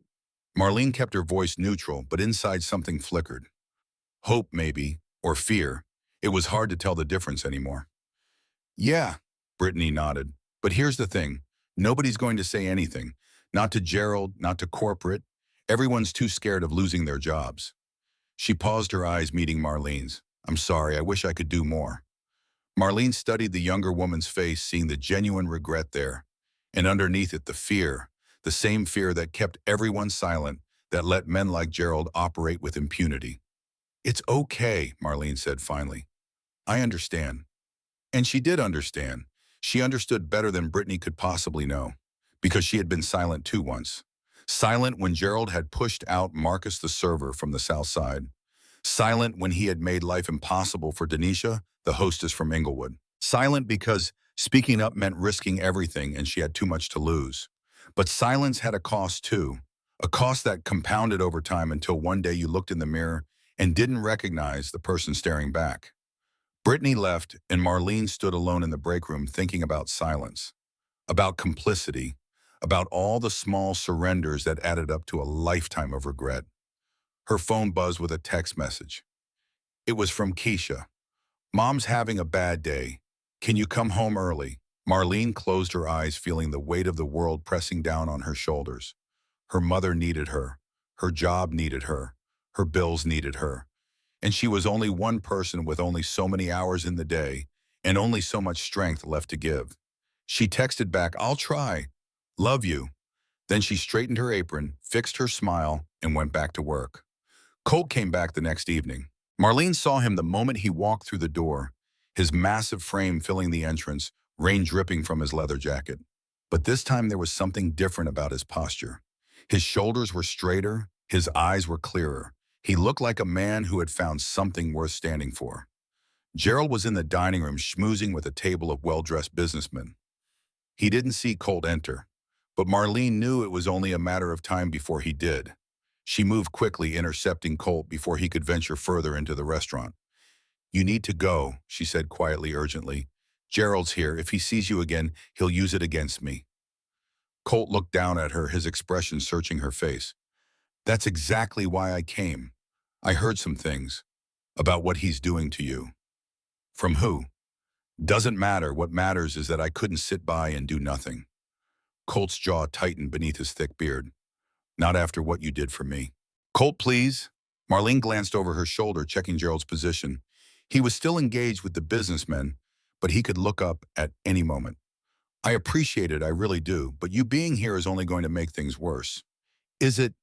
Marlene kept her voice neutral, but inside something flickered. Hope, maybe, or fear. It was hard to tell the difference anymore. "Yeah," Brittany nodded. "But here's the thing. Nobody's going to say anything. Not to Gerald, not to corporate. Everyone's too scared of losing their jobs." She paused, her eyes meeting Marlene's. "I'm sorry, I wish I could do more." Marlene studied the younger woman's face, seeing the genuine regret there. And underneath it, the fear. The same fear that kept everyone silent, that let men like Gerald operate with impunity. "It's okay," Marlene said finally. "I understand." And she did understand. She understood better than Brittany could possibly know, because she had been silent too once. Silent when Gerald had pushed out Marcus the server from the south side. Silent when he had made life impossible for Denisha, the hostess from Inglewood. Silent because speaking up meant risking everything and she had too much to lose. But silence had a cost too, a cost that compounded over time until one day you looked in the mirror and didn't recognize the person staring back. Brittany left, and Marlene stood alone in the break room thinking about silence, about complicity, about all the small surrenders that added up to a lifetime of regret. Her phone buzzed with a text message. It was from Keisha. "Mom's having a bad day. Can you come home early?" Marlene closed her eyes, feeling the weight of the world pressing down on her shoulders. Her mother needed her. Her job needed her. Her bills needed her. And she was only one person with only so many hours in the day and only so much strength left to give. She texted back, "I'll try. Love you." Then she straightened her apron, fixed her smile, and went back to work. Colt came back the next evening. Marlene saw him the moment he walked through the door, his massive frame filling the entrance, rain dripping from his leather jacket. But this time there was something different about his posture. His shoulders were straighter, his eyes were clearer. He looked like a man who had found something worth standing for. Gerald was in the dining room schmoozing with a table of well-dressed businessmen. He didn't see Colt enter, but Marlene knew it was only a matter of time before he did. She moved quickly, intercepting Colt before he could venture further into the restaurant. "You need to go," she said quietly, urgently. "Gerald's here. If he sees you again, he'll use it against me." Colt looked down at her, his expression searching her face. "That's exactly why I came. I heard some things about what he's doing to you." "From who?" "Doesn't matter. What matters is that I couldn't sit by and do nothing." Colt's jaw tightened beneath his thick beard. "Not after what you did for me." "Colt, please." Marlene glanced over her shoulder, checking Gerald's position. He was still engaged with the businessmen, but he could look up at any moment. "I appreciate it, I really do, but you being here is only going to make things worse." "Is it?"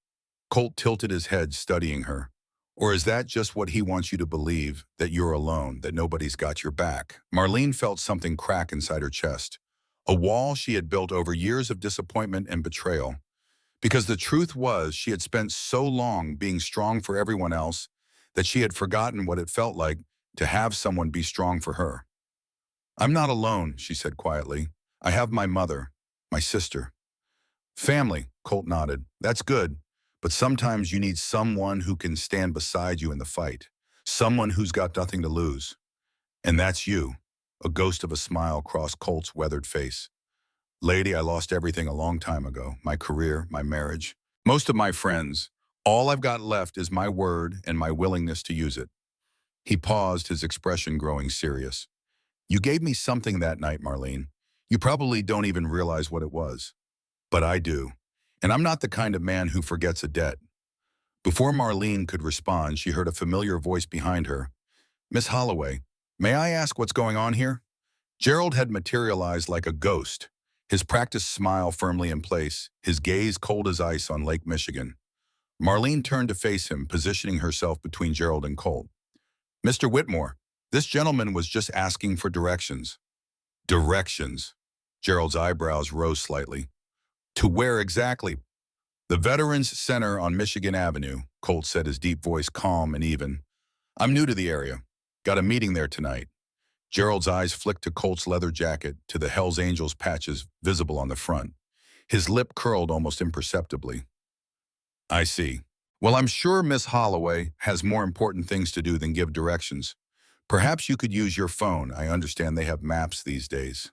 Colt tilted his head, studying her. "Or is that just what he wants you to believe, that you're alone, that nobody's got your back?" Marlene felt something crack inside her chest, a wall she had built over years of disappointment and betrayal. Because the truth was, she had spent so long being strong for everyone else that she had forgotten what it felt like to have someone be strong for her. "I'm not alone," she said quietly. "I have my mother, my sister." "Family," Colt nodded. "That's good. But sometimes you need someone who can stand beside you in the fight. Someone who's got nothing to lose. And that's you." A ghost of a smile crossed Colt's weathered face. "Lady, I lost everything a long time ago. My career, my marriage, most of my friends. All I've got left is my word and my willingness to use it." He paused, his expression growing serious. "You gave me something that night, Marlene. You probably don't even realize what it was." but I do. And I'm not the kind of man who forgets a debt. Before Marlene could respond, she heard a familiar voice behind her. Miss Holloway, may I ask what's going on here? Gerald had materialized like a ghost, his practiced smile firmly in place, his gaze cold as ice on Lake Michigan. Marlene turned to face him, positioning herself between Gerald and Colt. Mr. Whitmore, this gentleman was just asking for directions. Directions. Gerald's eyebrows rose slightly. To where exactly? The Veterans Center on Michigan Avenue, Colt said, his deep voice calm and even. I'm new to the area. Got a meeting there tonight. Gerald's eyes flicked to Colt's leather jacket, to the Hells Angels patches visible on the front. His lip curled almost imperceptibly. I see. Well, I'm sure Miss Holloway has more important things to do than give directions. Perhaps you could use your phone. I understand they have maps these days.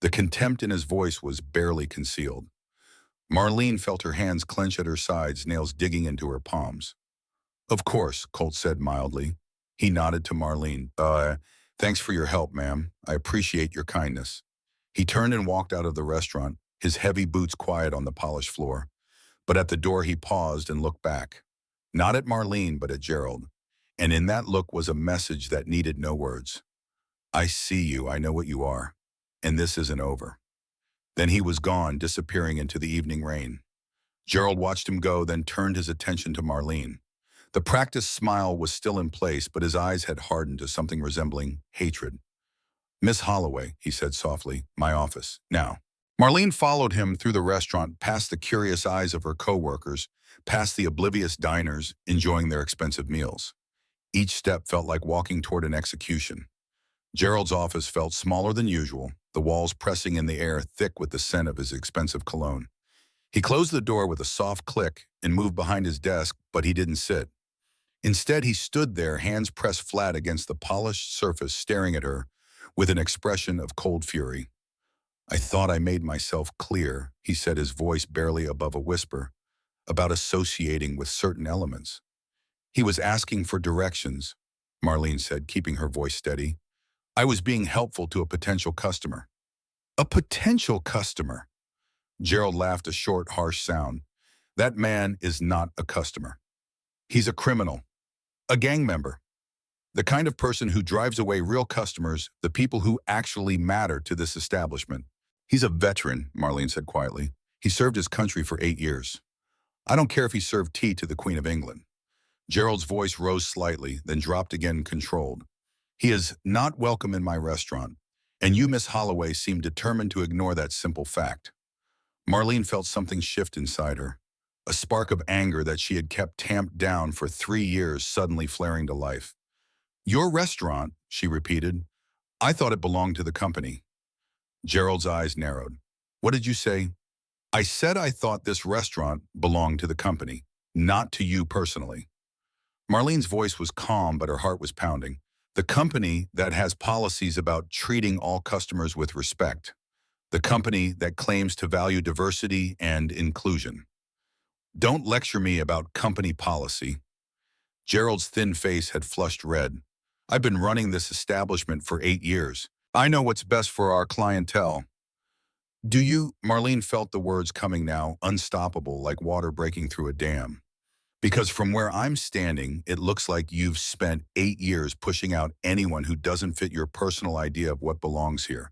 The contempt in his voice was barely concealed. Marlene felt her hands clench at her sides, nails digging into her palms. Of course, Colt said mildly. He nodded to Marlene. Thanks for your help, ma'am. I appreciate your kindness. He turned and walked out of the restaurant, his heavy boots quiet on the polished floor. But at the door he paused and looked back. Not at Marlene, but at Gerald. And in that look was a message that needed no words. I see you, I know what you are. And this isn't over. Then he was gone, disappearing into the evening rain. Gerald watched him go, then turned his attention to Marlene. The practiced smile was still in place, but his eyes had hardened to something resembling hatred. Miss Holloway, he said softly, my office, now. Marlene followed him through the restaurant, past the curious eyes of her co-workers, past the oblivious diners enjoying their expensive meals. Each step felt like walking toward an execution. Gerald's office felt smaller than usual, the walls pressing in the air thick with the scent of his expensive cologne. He closed the door with a soft click and moved behind his desk, but he didn't sit. Instead, he stood there, hands pressed flat against the polished surface, staring at her with an expression of cold fury. I thought I made myself clear, he said, his voice barely above a whisper, about associating with certain elements. He was asking for directions, Marlene said, keeping her voice steady. I was being helpful to a potential customer. A potential customer? Gerald laughed, a short, harsh sound. That man is not a customer. He's a criminal, a gang member, the kind of person who drives away real customers, the people who actually matter to this establishment. He's a veteran, Marlene said quietly. He served his country for 8 years. I don't care if he served tea to the Queen of England. Gerald's voice rose slightly, then dropped again, controlled. He is not welcome in my restaurant, and you, Miss Holloway, seem determined to ignore that simple fact. Marlene felt something shift inside her, a spark of anger that she had kept tamped down for 3 years suddenly flaring to life. Your restaurant, she repeated. I thought it belonged to the company. Gerald's eyes narrowed. What did you say? I said I thought this restaurant belonged to the company, not to you personally. Marlene's voice was calm, but her heart was pounding. The company that has policies about treating all customers with respect. The company that claims to value diversity and inclusion. Don't lecture me about company policy. Gerald's thin face had flushed red. I've been running this establishment for 8 years. I know what's best for our clientele. Do you? Marlene felt the words coming now, unstoppable, like water breaking through a dam. Because from where I'm standing, it looks like you've spent 8 years pushing out anyone who doesn't fit your personal idea of what belongs here.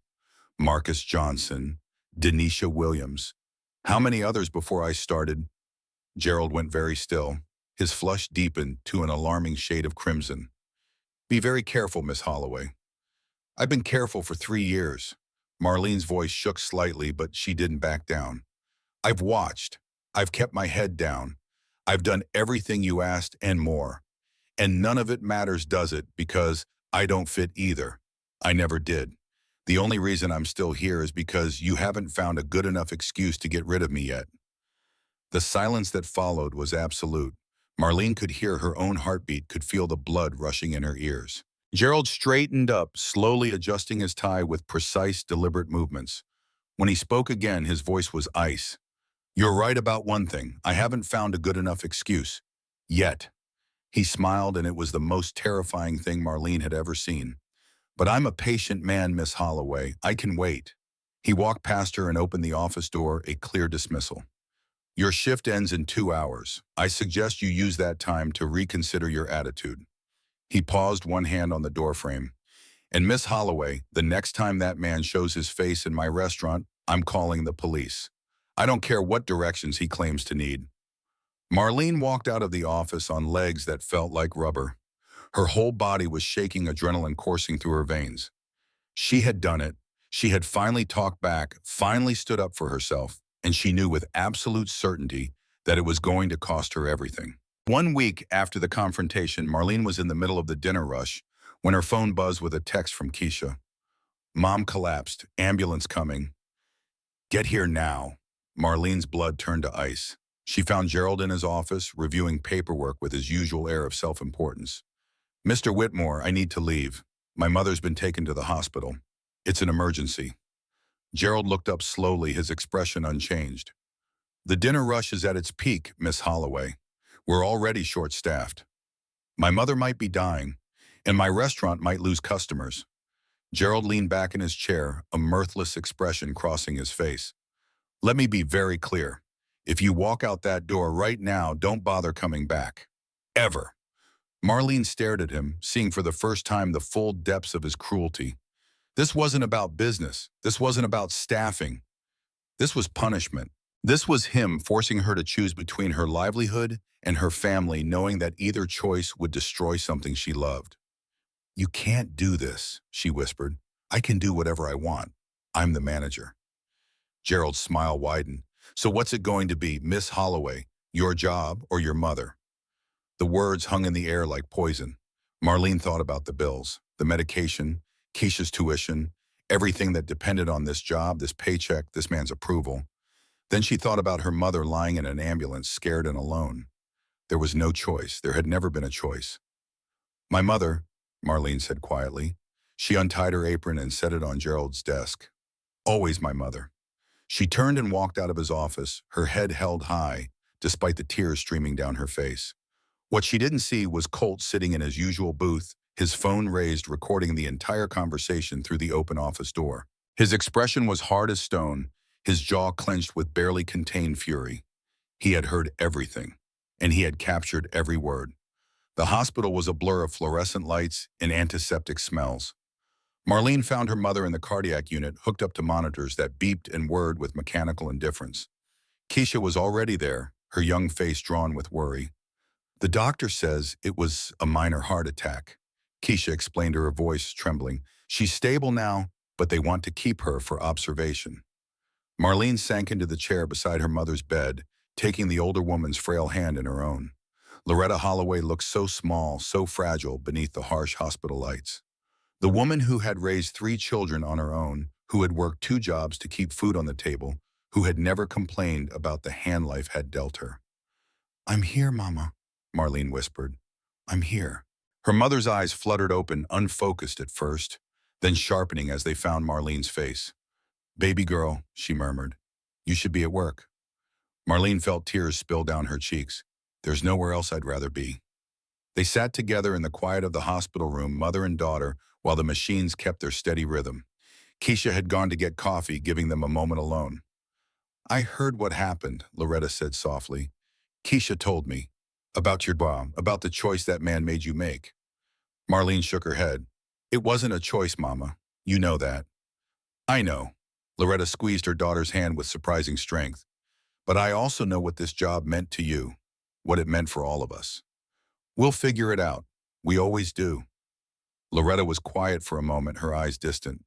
Marcus Johnson, Denisha Williams. How many others before I started? Gerald went very still. His flush deepened to an alarming shade of crimson. Be very careful, Miss Holloway. I've been careful for 3 years. Marlene's voice shook slightly, but she didn't back down. I've watched. I've kept my head down. I've done everything you asked and more. And none of it matters, does it? Because I don't fit either. I never did. The only reason I'm still here is because you haven't found a good enough excuse to get rid of me yet. The silence that followed was absolute. Marlene could hear her own heartbeat, could feel the blood rushing in her ears. Gerald straightened up, slowly adjusting his tie with precise, deliberate movements. When he spoke again, his voice was ice. You're right about one thing. I haven't found a good enough excuse. Yet. He smiled, and it was the most terrifying thing Marlene had ever seen. But I'm a patient man, Miss Holloway. I can wait. He walked past her and opened the office door, a clear dismissal. Your shift ends in 2 hours. I suggest you use that time to reconsider your attitude. He paused, one hand on the doorframe. And Miss Holloway, the next time that man shows his face in my restaurant, I'm calling the police. I don't care what directions he claims to need. Marlene walked out of the office on legs that felt like rubber. Her whole body was shaking, adrenaline coursing through her veins. She had done it. She had finally talked back, finally stood up for herself, and she knew with absolute certainty that it was going to cost her everything. 1 week after the confrontation, Marlene was in the middle of the dinner rush when her phone buzzed with a text from Keisha. Mom collapsed. Ambulance coming. Get here now. Marlene's blood turned to ice. She found Gerald in his office, reviewing paperwork with his usual air of self-importance. Mr. Whitmore, I need to leave. My mother's been taken to the hospital. It's an emergency. Gerald looked up slowly, his expression unchanged. The dinner rush is at its peak, Miss Holloway. We're already short-staffed. My mother might be dying, and my restaurant might lose customers. Gerald leaned back in his chair, a mirthless expression crossing his face. Let me be very clear. If you walk out that door right now, don't bother coming back. Ever. Marlene stared at him, seeing for the first time the full depths of his cruelty. This wasn't about business. This wasn't about staffing. This was punishment. This was him forcing her to choose between her livelihood and her family, knowing that either choice would destroy something she loved. You can't do this, she whispered. I can do whatever I want. I'm the manager. Gerald's smile widened. So what's it going to be, Miss Holloway? Your job or your mother? The words hung in the air like poison. Marlene thought about the bills, the medication, Keisha's tuition, everything that depended on this job, this paycheck, this man's approval. Then she thought about her mother lying in an ambulance, scared and alone. There was no choice. There had never been a choice. My mother, Marlene said quietly. She untied her apron and set it on Gerald's desk. Always my mother. She turned and walked out of his office, her head held high, despite the tears streaming down her face. What she didn't see was Colt sitting in his usual booth, his phone raised, recording the entire conversation through the open office door. His expression was hard as stone, his jaw clenched with barely contained fury. He had heard everything, and he had captured every word. The hospital was a blur of fluorescent lights and antiseptic smells. Marlene found her mother in the cardiac unit, hooked up to monitors that beeped and whirred with mechanical indifference. Keisha was already there, her young face drawn with worry. The doctor says it was a minor heart attack. Keisha explained, her voice trembling. She's stable now, but they want to keep her for observation. Marlene sank into the chair beside her mother's bed, taking the older woman's frail hand in her own. Loretta Holloway looked so small, so fragile beneath the harsh hospital lights. The woman who had raised 3 children on her own, who had worked 2 jobs to keep food on the table, who had never complained about the hand life had dealt her. I'm here, Mama, Marlene whispered. I'm here. Her mother's eyes fluttered open, unfocused at first, then sharpening as they found Marlene's face. Baby girl, she murmured. You should be at work. Marlene felt tears spill down her cheeks. There's nowhere else I'd rather be. They sat together in the quiet of the hospital room, mother and daughter, while the machines kept their steady rhythm. Keisha had gone to get coffee, giving them a moment alone. I heard what happened, Loretta said softly. Keisha told me. About your mom, about the choice that man made you make. Marlene shook her head. It wasn't a choice, Mama. You know that. I know. Loretta squeezed her daughter's hand with surprising strength. But I also know what this job meant to you, what it meant for all of us. We'll figure it out. We always do. Loretta was quiet for a moment, her eyes distant.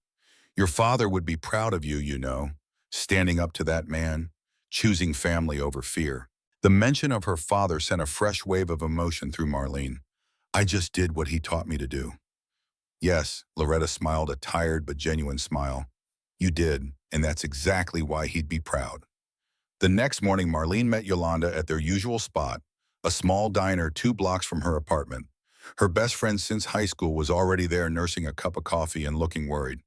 Your father would be proud of you, you know, standing up to that man, choosing family over fear. The mention of her father sent a fresh wave of emotion through Marlene. I just did what he taught me to do. Yes, Loretta smiled, a tired but genuine smile. You did, and that's exactly why he'd be proud. The next morning, Marlene met Yolanda at their usual spot, a small diner 2 blocks from her apartment. Her best friend since high school was already there, nursing a cup of coffee and looking worried.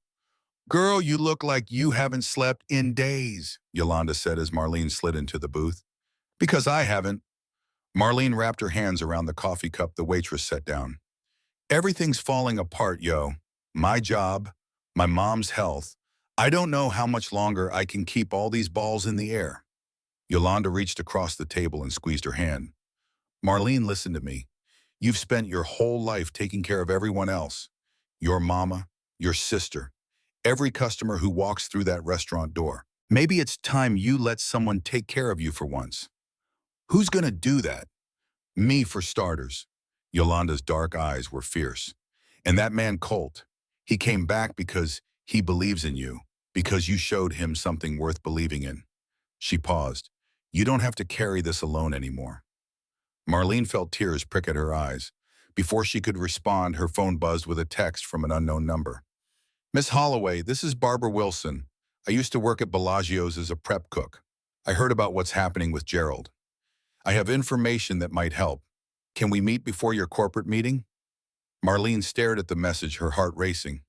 Girl, you look like you haven't slept in days, Yolanda said as Marlene slid into the booth. Because I haven't. Marlene wrapped her hands around the coffee cup the waitress set down. Everything's falling apart, yo. My job, my mom's health. I don't know how much longer I can keep all these balls in the air. Yolanda reached across the table and squeezed her hand. Marlene, listen to me. You've spent your whole life taking care of everyone else. Your mama, your sister, every customer who walks through that restaurant door. Maybe it's time you let someone take care of you for once. Who's gonna do that? Me, for starters. Yolanda's dark eyes were fierce. And that man, Colt, he came back because he believes in you, because you showed him something worth believing in. She paused. You don't have to carry this alone anymore. Marlene felt tears prick at her eyes. Before she could respond, her phone buzzed with a text from an unknown number. Miss Holloway, this is Barbara Wilson. I used to work at Bellagio's as a prep cook. I heard about what's happening with Gerald. I have information that might help. Can we meet before your corporate meeting? Marlene stared at the message, her heart racing.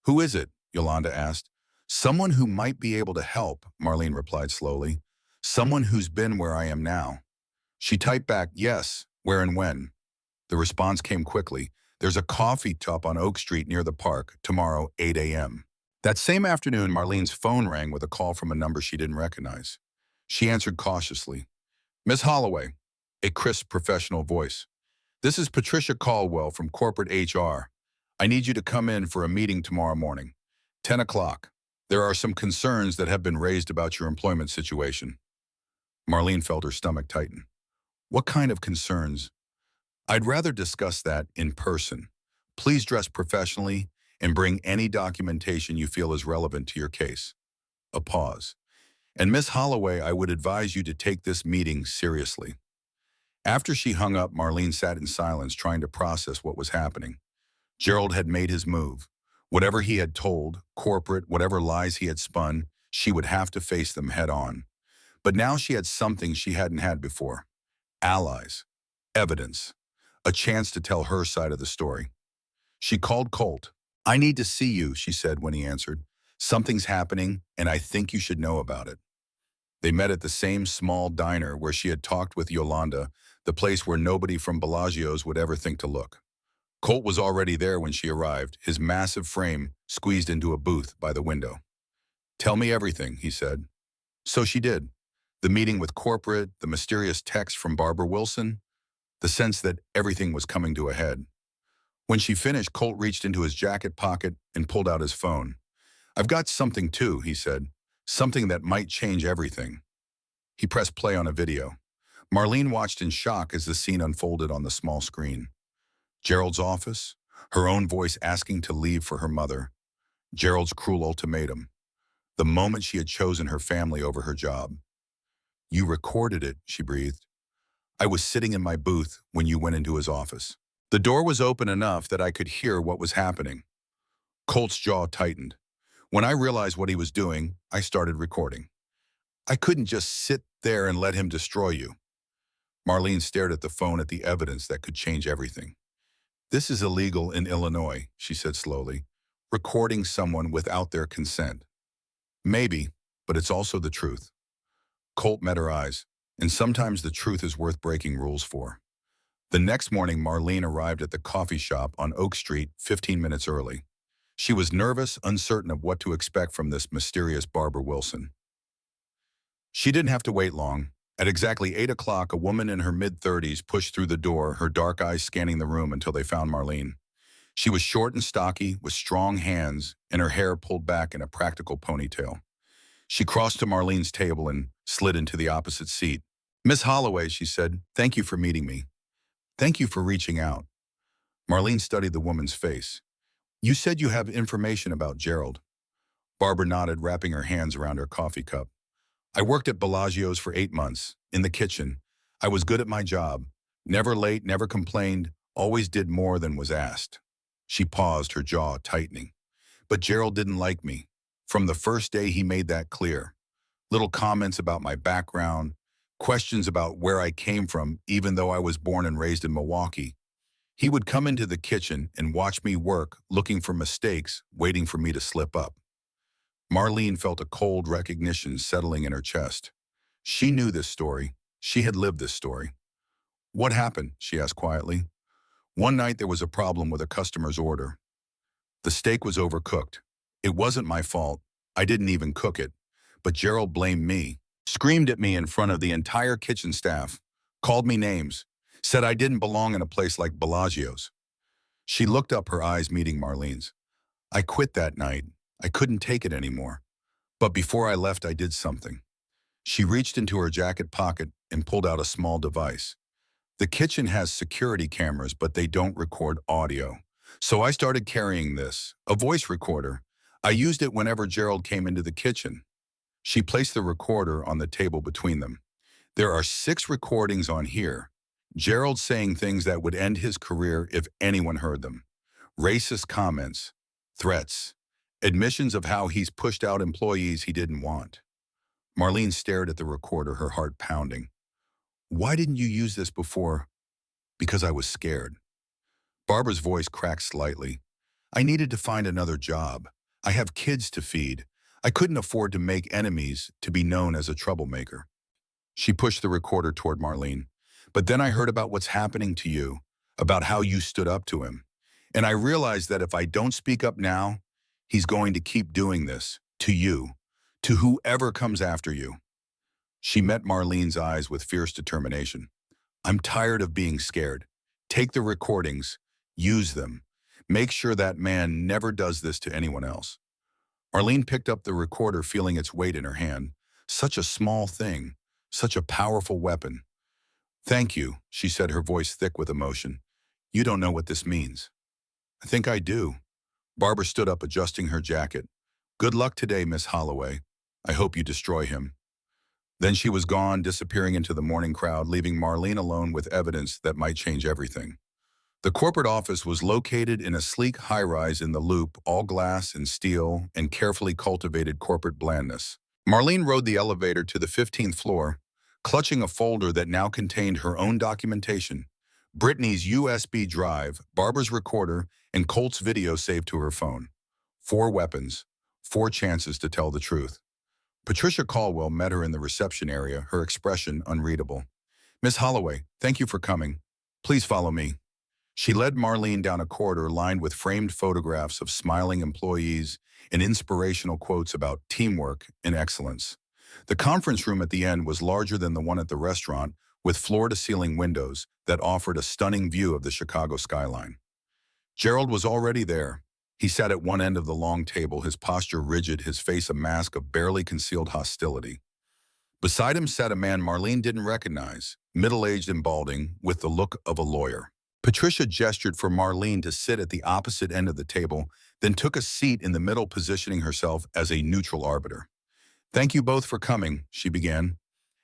Who is it? Yolanda asked. Someone who might be able to help, Marlene replied slowly. Someone who's been where I am now. She typed back, yes, where and when. The response came quickly. There's a coffee shop on Oak Street near the park, tomorrow, 8 a.m. That same afternoon, Marlene's phone rang with a call from a number she didn't recognize. She answered cautiously. Miss Holloway, a crisp professional voice. This is Patricia Caldwell from corporate HR. I need you to come in for a meeting tomorrow morning, 10 o'clock. There are some concerns that have been raised about your employment situation. Marlene felt her stomach tighten. What kind of concerns? I'd rather discuss that in person. Please dress professionally and bring any documentation you feel is relevant to your case. A pause. And Miss Holloway, I would advise you to take this meeting seriously. After she hung up, Marlene sat in silence, trying to process what was happening. Gerald had made his move. Whatever he had told, corporate, whatever lies he had spun, she would have to face them head on. But now she had something she hadn't had before. Allies. Evidence. A chance to tell her side of the story. She called Colt. I need to see you, she said when he answered. Something's happening, and I think you should know about it. They met at the same small diner where she had talked with Yolanda, the place where nobody from Bellagio's would ever think to look. Colt was already there when she arrived, his massive frame squeezed into a booth by the window. Tell me everything, he said. So she did. The meeting with corporate, the mysterious text from Barbara Wilson, the sense that everything was coming to a head. When she finished, Colt reached into his jacket pocket and pulled out his phone. I've got something too, he said. Something that might change everything. He pressed play on a video. Marlene watched in shock as the scene unfolded on the small screen. Gerald's office, her own voice asking to leave for her mother. Gerald's cruel ultimatum. The moment she had chosen her family over her job. You recorded it, she breathed. I was sitting in my booth when you went into his office. The door was open enough that I could hear what was happening. Colt's jaw tightened. When I realized what he was doing, I started recording. I couldn't just sit there and let him destroy you. Marlene stared at the phone at the evidence that could change everything. This is illegal in Illinois, she said slowly. Recording someone without their consent. Maybe, but it's also the truth. Colt met her eyes, and sometimes the truth is worth breaking rules for. The next morning, Marlene arrived at the coffee shop on Oak Street 15 minutes early. She was nervous, uncertain of what to expect from this mysterious Barbara Wilson. She didn't have to wait long. At exactly 8 o'clock, a woman in her mid-30s pushed through the door, her dark eyes scanning the room until they found Marlene. She was short and stocky, with strong hands, and her hair pulled back in a practical ponytail. She crossed to Marlene's table and slid into the opposite seat. Miss Holloway, she said, thank you for meeting me. Thank you for reaching out. Marlene studied the woman's face. You said you have information about Gerald. Barbara nodded, wrapping her hands around her coffee cup. I worked at Bellagio's for 8 months, in the kitchen. I was good at my job. Never late, never complained, always did more than was asked. She paused, her jaw tightening. But Gerald didn't like me. From the first day, he made that clear. Little comments about my background, questions about where I came from, even though I was born and raised in Milwaukee. He would come into the kitchen and watch me work, looking for mistakes, waiting for me to slip up. Marlene felt a cold recognition settling in her chest. She knew this story. She had lived this story. What happened? She asked quietly. One night there was a problem with a customer's order. The steak was overcooked. It wasn't my fault. I didn't even cook it. But Gerald blamed me, screamed at me in front of the entire kitchen staff, called me names, said I didn't belong in a place like Bellagio's. She looked up, her eyes meeting Marlene's. I quit that night. I couldn't take it anymore. But before I left, I did something. She reached into her jacket pocket and pulled out a small device. The kitchen has security cameras, but they don't record audio. So I started carrying this, a voice recorder. I used it whenever Gerald came into the kitchen. She placed the recorder on the table between them. There are 6 recordings on here. Gerald saying things that would end his career if anyone heard them. Racist comments, threats, admissions of how he's pushed out employees he didn't want. Marlene stared at the recorder, her heart pounding. Why didn't you use this before? Because I was scared. Barbara's voice cracked slightly. I needed to find another job. I have kids to feed. I couldn't afford to make enemies to be known as a troublemaker. She pushed the recorder toward Marlene. But then I heard about what's happening to you, about how you stood up to him. And I realized that if I don't speak up now, he's going to keep doing this, to you, to whoever comes after you. She met Marlene's eyes with fierce determination. I'm tired of being scared. Take the recordings, use them. Make sure that man never does this to anyone else. Marlene picked up the recorder, feeling its weight in her hand. Such a small thing, such a powerful weapon. Thank you, she said, her voice thick with emotion. You don't know what this means. I think I do. Barbara stood up, adjusting her jacket. Good luck today, Miss Holloway. I hope you destroy him. Then she was gone, disappearing into the morning crowd, leaving Marlene alone with evidence that might change everything. The corporate office was located in a sleek high-rise in the Loop, all glass and steel and carefully cultivated corporate blandness. Marlene rode the elevator to the 15th floor, clutching a folder that now contained her own documentation, Brittany's USB drive, Barbara's recorder, and Colt's video saved to her phone. 4 weapons, 4 chances to tell the truth. Patricia Caldwell met her in the reception area, her expression unreadable. Miss Holloway, thank you for coming. Please follow me. She led Marlene down a corridor lined with framed photographs of smiling employees and inspirational quotes about teamwork and excellence. The conference room at the end was larger than the one at the restaurant, with floor-to-ceiling windows that offered a stunning view of the Chicago skyline. Gerald was already there. He sat at one end of the long table, his posture rigid, his face a mask of barely concealed hostility. Beside him sat a man Marlene didn't recognize, middle-aged and balding, with the look of a lawyer. Patricia gestured for Marlene to sit at the opposite end of the table, then took a seat in the middle, positioning herself as a neutral arbiter. Thank you both for coming, she began.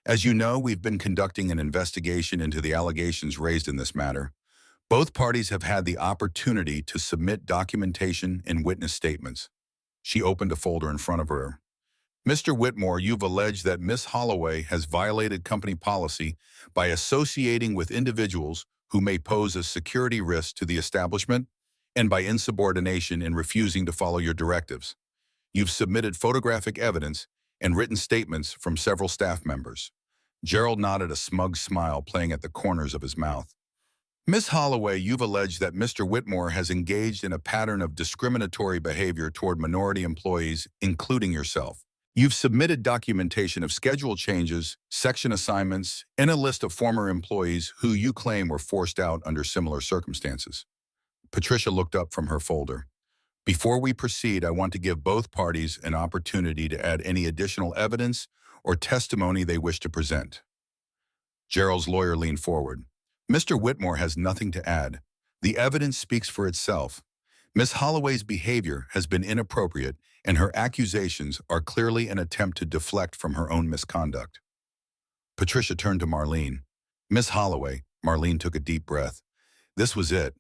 As you know, we've been conducting an investigation into the allegations raised in this matter. Both parties have had the opportunity to submit documentation and witness statements. She opened a folder in front of her. Mr. Whitmore, you've alleged that Miss Holloway has violated company policy by associating with individuals who may pose a security risk to the establishment and by insubordination in refusing to follow your directives. You've submitted photographic evidence and written statements from several staff members. Gerald nodded, a smug smile playing at the corners of his mouth. Miss Holloway, you've alleged that Mr. Whitmore has engaged in a pattern of discriminatory behavior toward minority employees, including yourself. You've submitted documentation of schedule changes, section assignments, and a list of former employees who you claim were forced out under similar circumstances. Patricia looked up from her folder. Before we proceed, I want to give both parties an opportunity to add any additional evidence or testimony they wish to present. Gerald's lawyer leaned forward. Mr. Whitmore has nothing to add. The evidence speaks for itself. Miss Holloway's behavior has been inappropriate, and her accusations are clearly an attempt to deflect from her own misconduct. Patricia turned to Marlene. Miss Holloway, Marlene took a deep breath. This was it,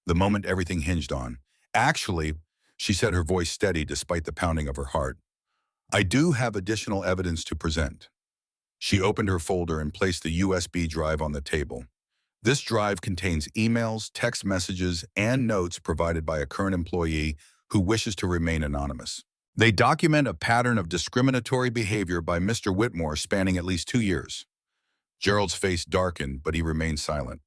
the moment everything hinged on. Actually, she said, her voice steady despite the pounding of her heart, I do have additional evidence to present. She opened her folder and placed the USB drive on the table. This drive contains emails, text messages, and notes provided by a current employee who wishes to remain anonymous. They document a pattern of discriminatory behavior by Mr. Whitmore spanning at least 2 years. Gerald's face darkened, but he remained silent.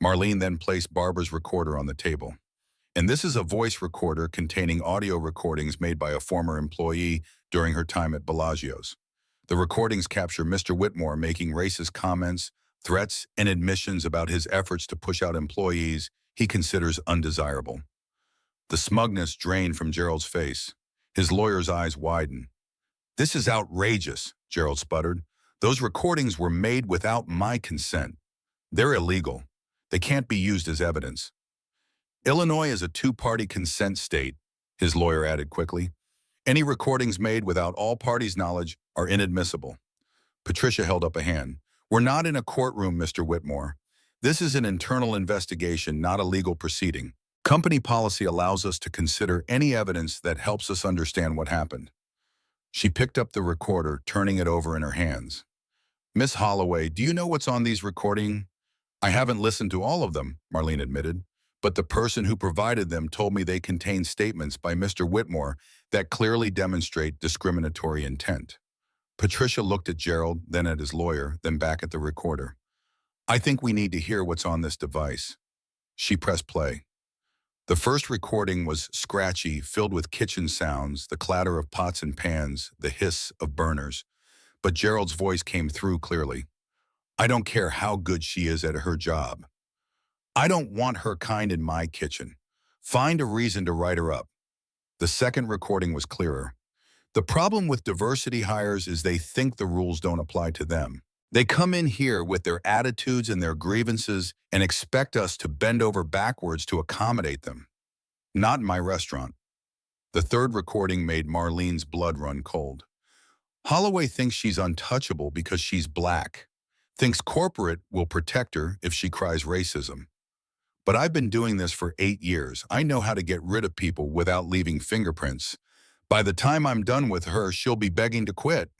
Marlene then placed Barbara's recorder on the table. And this is a voice recorder containing audio recordings made by a former employee during her time at Bellagio's. The recordings capture Mr. Whitmore making racist comments, threats, and admissions about his efforts to push out employees he considers undesirable. The smugness drained from Gerald's face. His lawyer's eyes widened. "This is outrageous," Gerald sputtered. "Those recordings were made without my consent. They're illegal. They can't be used as evidence." "Illinois is a two-party consent state," his lawyer added quickly. "Any recordings made without all parties' knowledge are inadmissible." Patricia held up a hand. "We're not in a courtroom, Mr. Whitmore. This is an internal investigation, not a legal proceeding. Company policy allows us to consider any evidence that helps us understand what happened." She picked up the recorder, turning it over in her hands. "Miss Holloway, do you know what's on these recordings?" "I haven't listened to all of them," Marlene admitted, "but the person who provided them told me they contain statements by Mr. Whitmore that clearly demonstrate discriminatory intent." Patricia looked at Gerald, then at his lawyer, then back at the recorder. "I think we need to hear what's on this device." She pressed play. The first recording was scratchy, filled with kitchen sounds, the clatter of pots and pans, the hiss of burners. But Gerald's voice came through clearly. "I don't care how good she is at her job. I don't want her kind in my kitchen. Find a reason to write her up." The second recording was clearer. "The problem with diversity hires is they think the rules don't apply to them. They come in here with their attitudes and their grievances and expect us to bend over backwards to accommodate them. Not in my restaurant." The third recording made Marlene's blood run cold. "Holloway thinks she's untouchable because she's black. Thinks corporate will protect her if she cries racism. But I've been doing this for 8 years. I know how to get rid of people without leaving fingerprints. By the time I'm done with her, she'll be begging to quit."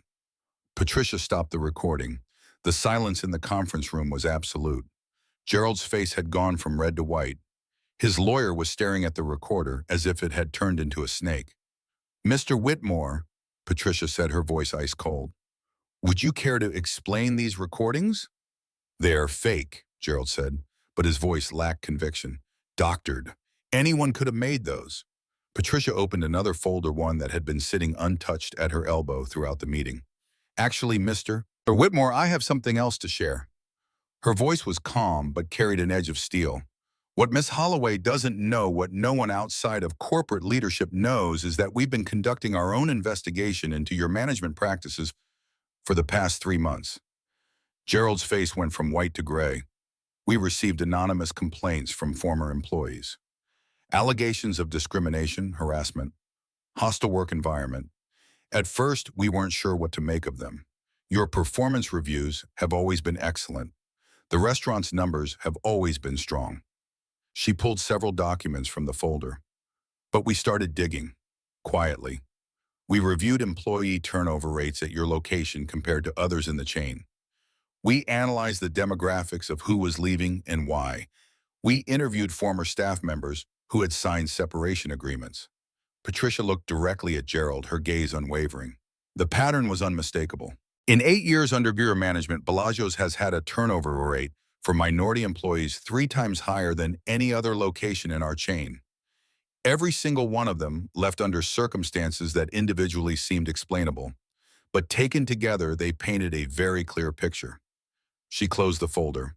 Patricia stopped the recording. The silence in the conference room was absolute. Gerald's face had gone from red to white. His lawyer was staring at the recorder as if it had turned into a snake. "Mr. Whitmore," Patricia said, her voice ice cold, "would you care to explain these recordings?" "They are fake," Gerald said, but his voice lacked conviction. "Doctored. Anyone could have made those." Patricia opened another folder, one that had been sitting untouched at her elbow throughout the meeting. "Actually, Mr. Whitmore, I have something else to share." Her voice was calm but carried an edge of steel. "What Miss Holloway doesn't know, what no one outside of corporate leadership knows, is that we've been conducting our own investigation into your management practices for the past 3 months." Gerald's face went from white to gray. "We received anonymous complaints from former employees. Allegations of discrimination, harassment, hostile work environment. At first, we weren't sure what to make of them. Your performance reviews have always been excellent. The restaurant's numbers have always been strong." She pulled several documents from the folder. "But we started digging, quietly. We reviewed employee turnover rates at your location compared to others in the chain. We analyzed the demographics of who was leaving and why. We interviewed former staff members who had signed separation agreements." Patricia looked directly at Gerald, her gaze unwavering. The pattern was unmistakable. "In 8 years under your management, Bellagio's has had a turnover rate for minority employees 3 times higher than any other location in our chain. Every single one of them left under circumstances that individually seemed explainable, but taken together they painted a very clear picture." She closed the folder.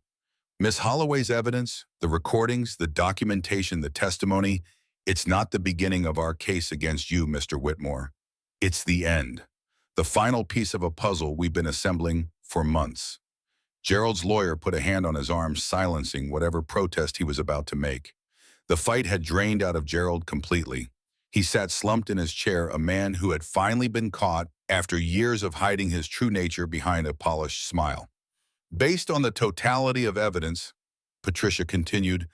"Miss Holloway's evidence, the recordings, the documentation, the testimony, it's not the beginning of our case against you, Mr. Whitmore. It's the end. The final piece of a puzzle we've been assembling for months." Gerald's lawyer put a hand on his arm, silencing whatever protest he was about to make. The fight had drained out of Gerald completely. He sat slumped in his chair, a man who had finally been caught after years of hiding his true nature behind a polished smile. "Based on the totality of evidence," Patricia continued,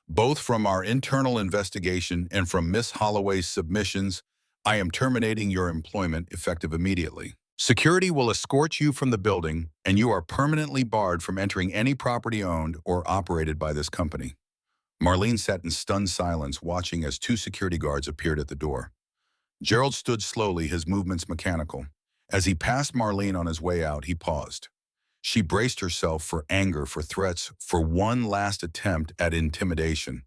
"both from our internal investigation and from Miss Holloway's submissions, I am terminating your employment effective immediately. Security will escort you from the building, and you are permanently barred from entering any property owned or operated by this company." Marlene sat in stunned silence, watching as 2 security guards appeared at the door. Gerald stood slowly, his movements mechanical. As he passed Marlene on his way out, he paused. She braced herself for anger, for threats, for one last attempt at intimidation.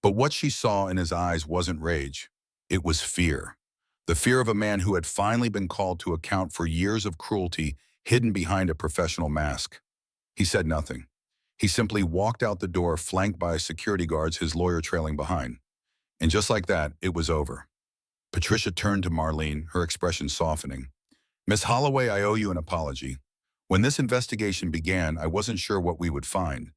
But what she saw in his eyes wasn't rage. It was fear. The fear of a man who had finally been called to account for years of cruelty hidden behind a professional mask. He said nothing. He simply walked out the door, flanked by security guards, his lawyer trailing behind. And just like that, it was over. Patricia turned to Marlene, her expression softening. "Miss Holloway, I owe you an apology. When this investigation began, I wasn't sure what we would find.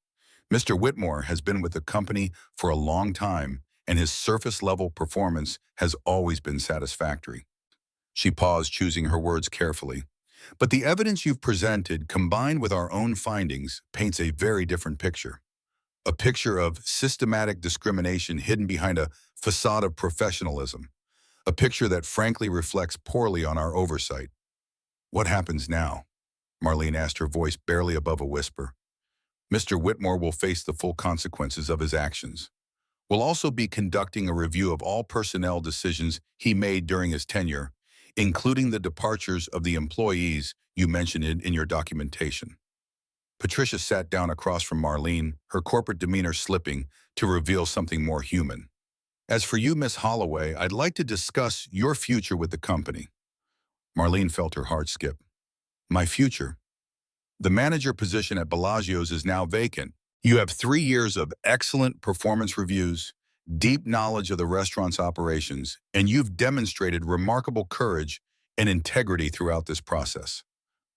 Mr. Whitmore has been with the company for a long time, and his surface-level performance has always been satisfactory." She paused, choosing her words carefully. "But the evidence you've presented, combined with our own findings, paints a very different picture. A picture of systematic discrimination hidden behind a facade of professionalism. A picture that frankly reflects poorly on our oversight." "What happens now?" Marlene asked, her voice barely above a whisper. "Mr. Whitmore will face the full consequences of his actions. We'll also be conducting a review of all personnel decisions he made during his tenure, including the departures of the employees you mentioned in your documentation." Patricia sat down across from Marlene, her corporate demeanor slipping to reveal something more human. "As for you, Miss Holloway, I'd like to discuss your future with the company." Marlene felt her heart skip. "My future? The manager position at Bellagio's is now vacant. You have 3 years of excellent performance reviews, deep knowledge of the restaurant's operations, and you've demonstrated remarkable courage and integrity throughout this process."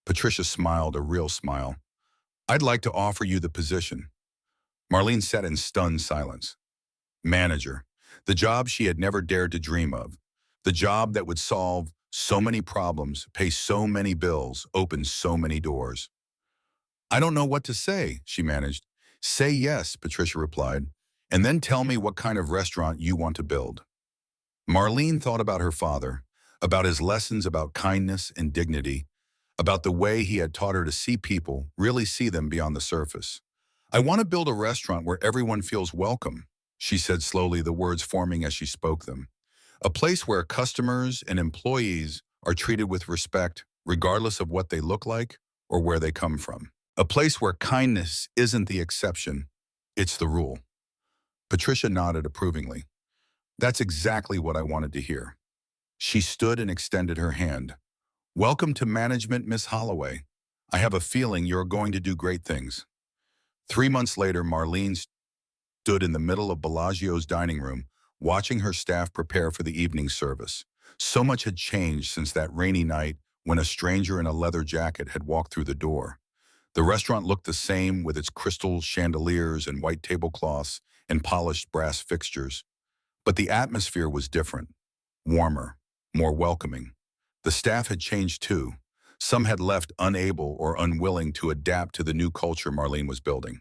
Patricia smiled, a real smile. "I'd like to offer you the position." Marlene sat in stunned silence. Manager. The job she had never dared to dream of. The job that would solve so many problems, pay so many bills, open so many doors. "I don't know what to say," she managed. "Say yes," Patricia replied, "and then tell me what kind of restaurant you want to build." Marlene thought about her father, about his lessons about kindness and dignity, about the way he had taught her to see people, really see them beyond the surface. "I want to build a restaurant where everyone feels welcome," she said slowly, the words forming as she spoke them. "A place where customers and employees are treated with respect, regardless of what they look like or where they come from. A place where kindness isn't the exception, it's the rule." Patricia nodded approvingly. "That's exactly what I wanted to hear." She stood and extended her hand. "Welcome to management, Miss Holloway. I have a feeling you're going to do great things." 3 months later, Marlene stood in the middle of Bellagio's dining room, watching her staff prepare for the evening service. So much had changed since that rainy night when a stranger in a leather jacket had walked through the door. The restaurant looked the same, with its crystal chandeliers and white tablecloths and polished brass fixtures. But the atmosphere was different, warmer, more welcoming. The staff had changed too. Some had left unable or unwilling to adapt to the new culture Marlene was building.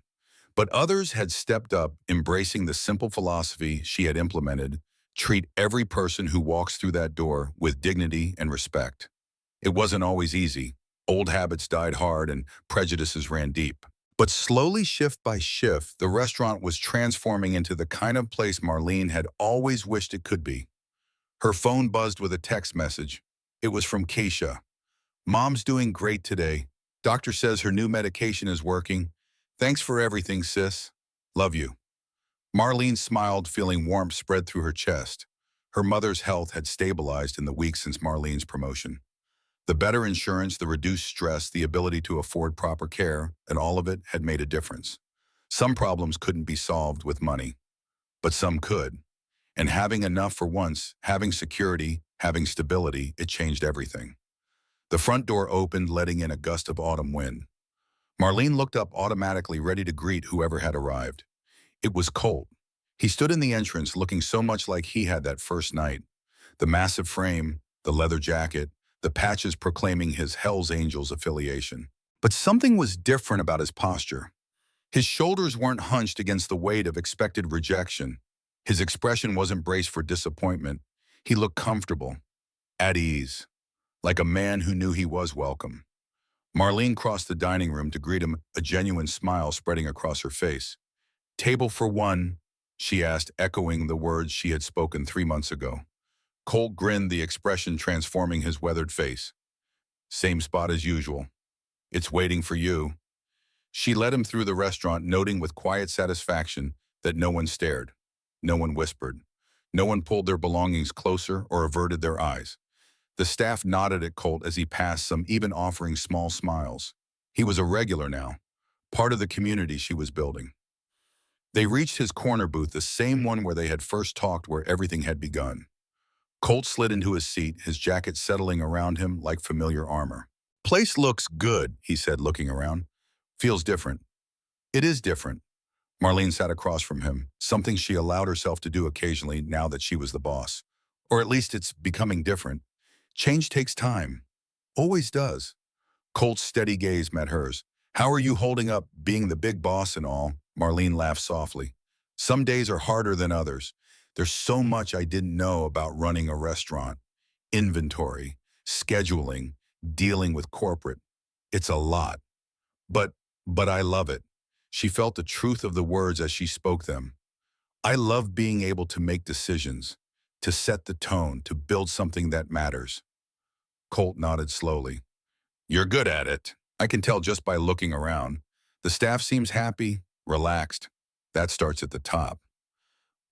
But others had stepped up, embracing the simple philosophy she had implemented: treat every person who walks through that door with dignity and respect. It wasn't always easy. Old habits died hard and prejudices ran deep. But slowly, shift by shift, the restaurant was transforming into the kind of place Marlene had always wished it could be. Her phone buzzed with a text message. It was from Keisha. "Mom's doing great today. Doctor says her new medication is working. Thanks for everything, sis. Love you." Marlene smiled, feeling warmth spread through her chest. Her mother's health had stabilized in the weeks since Marlene's promotion. The better insurance, the reduced stress, the ability to afford proper care, and all of it had made a difference. Some problems couldn't be solved with money, but some could. And having enough for once, having security, having stability, it changed everything. The front door opened, letting in a gust of autumn wind. Marlene looked up automatically, ready to greet whoever had arrived. It was Colt. He stood in the entrance, looking so much like he had that first night. The massive frame, the leather jacket, the patches proclaiming his Hells Angels affiliation. But something was different about his posture. His shoulders weren't hunched against the weight of expected rejection. His expression wasn't braced for disappointment. He looked comfortable, at ease, like a man who knew he was welcome. Marlene crossed the dining room to greet him, a genuine smile spreading across her face. "Table for one?" she asked, echoing the words she had spoken 3 months ago. Colt grinned, the expression transforming his weathered face. "Same spot as usual. It's waiting for you." She led him through the restaurant, noting with quiet satisfaction that no one stared. No one whispered. No one pulled their belongings closer or averted their eyes. The staff nodded at Colt as he passed some, even offering small smiles. He was a regular now, part of the community she was building. They reached his corner booth, the same one where they had first talked, where everything had begun. Colt slid into his seat, his jacket settling around him like familiar armor. "Place looks good," he said, looking around. "Feels different." "It is different." Marlene sat across from him, something she allowed herself to do occasionally now that she was the boss. Or at least it's becoming different. Change takes time. Always does. Colt's steady gaze met hers. "How are you holding up, being the big boss and all?" Marlene laughed softly. "Some days are harder than others. There's so much I didn't know about running a restaurant. Inventory, scheduling, dealing with corporate. It's a lot. But, but I love it." She felt the truth of the words as she spoke them. "I love being able to make decisions, to set the tone, to build something that matters." Colt nodded slowly. "You're good at it. I can tell just by looking around. The staff seems happy, relaxed. That starts at the top."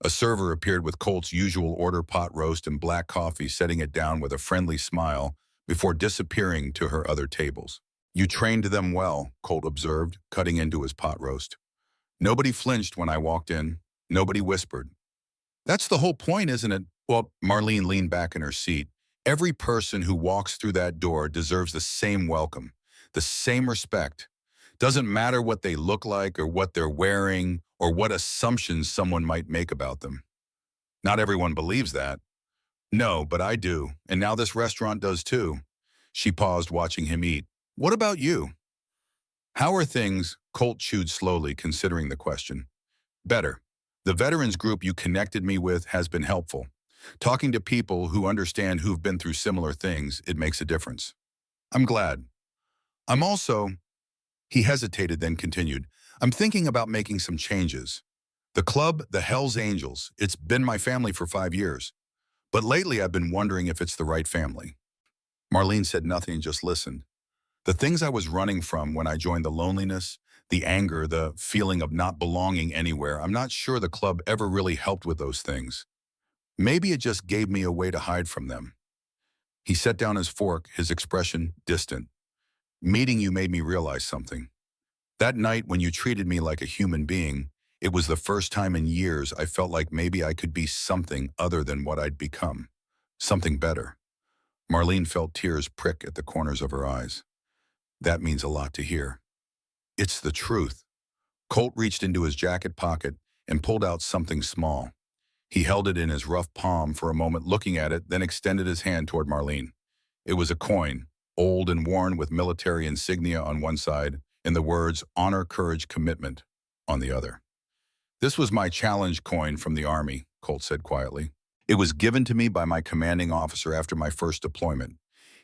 A server appeared with Colt's usual order, pot roast and black coffee, setting it down with a friendly smile before disappearing to her other tables. "You trained them well," Colt observed, cutting into his pot roast. "Nobody flinched when I walked in. Nobody whispered." "That's the whole point, isn't it?" Well, Marlene leaned back in her seat. "Every person who walks through that door deserves the same welcome, the same respect. Doesn't matter what they look like or what they're wearing or what assumptions someone might make about them." "Not everyone believes that." "No, but I do, and now this restaurant does too." She paused, watching him eat. "What about you?" "How are things?" Colt chewed slowly, considering the question. "Better. The veterans group you connected me with has been helpful. Talking to people who understand, who've been through similar things, it makes a difference." "I'm glad. I'm also—" He hesitated, then continued, "I'm thinking about making some changes. The club, the Hells Angels, it's been my family for 5 years. But lately I've been wondering if it's the right family." Marlene said nothing and just listened. The things I was running from when I joined, the loneliness, the anger, the feeling of not belonging anywhere, I'm not sure the club ever really helped with those things. Maybe it just gave me a way to hide from them. He set down his fork, his expression distant. "Meeting you made me realize something. That night when you treated me like a human being, it was the first time in years I felt like maybe I could be something other than what I'd become. Something better." Marlene felt tears prick at the corners of her eyes. "That means a lot to hear." "It's the truth." Colt reached into his jacket pocket and pulled out something small. He held it in his rough palm for a moment, looking at it, then extended his hand toward Marlene. It was a coin, old and worn, with military insignia on one side and the words "Honor, Courage, Commitment" on the other. "This was my challenge coin from the Army," Colt said quietly. "It was given to me by my commanding officer after my first deployment.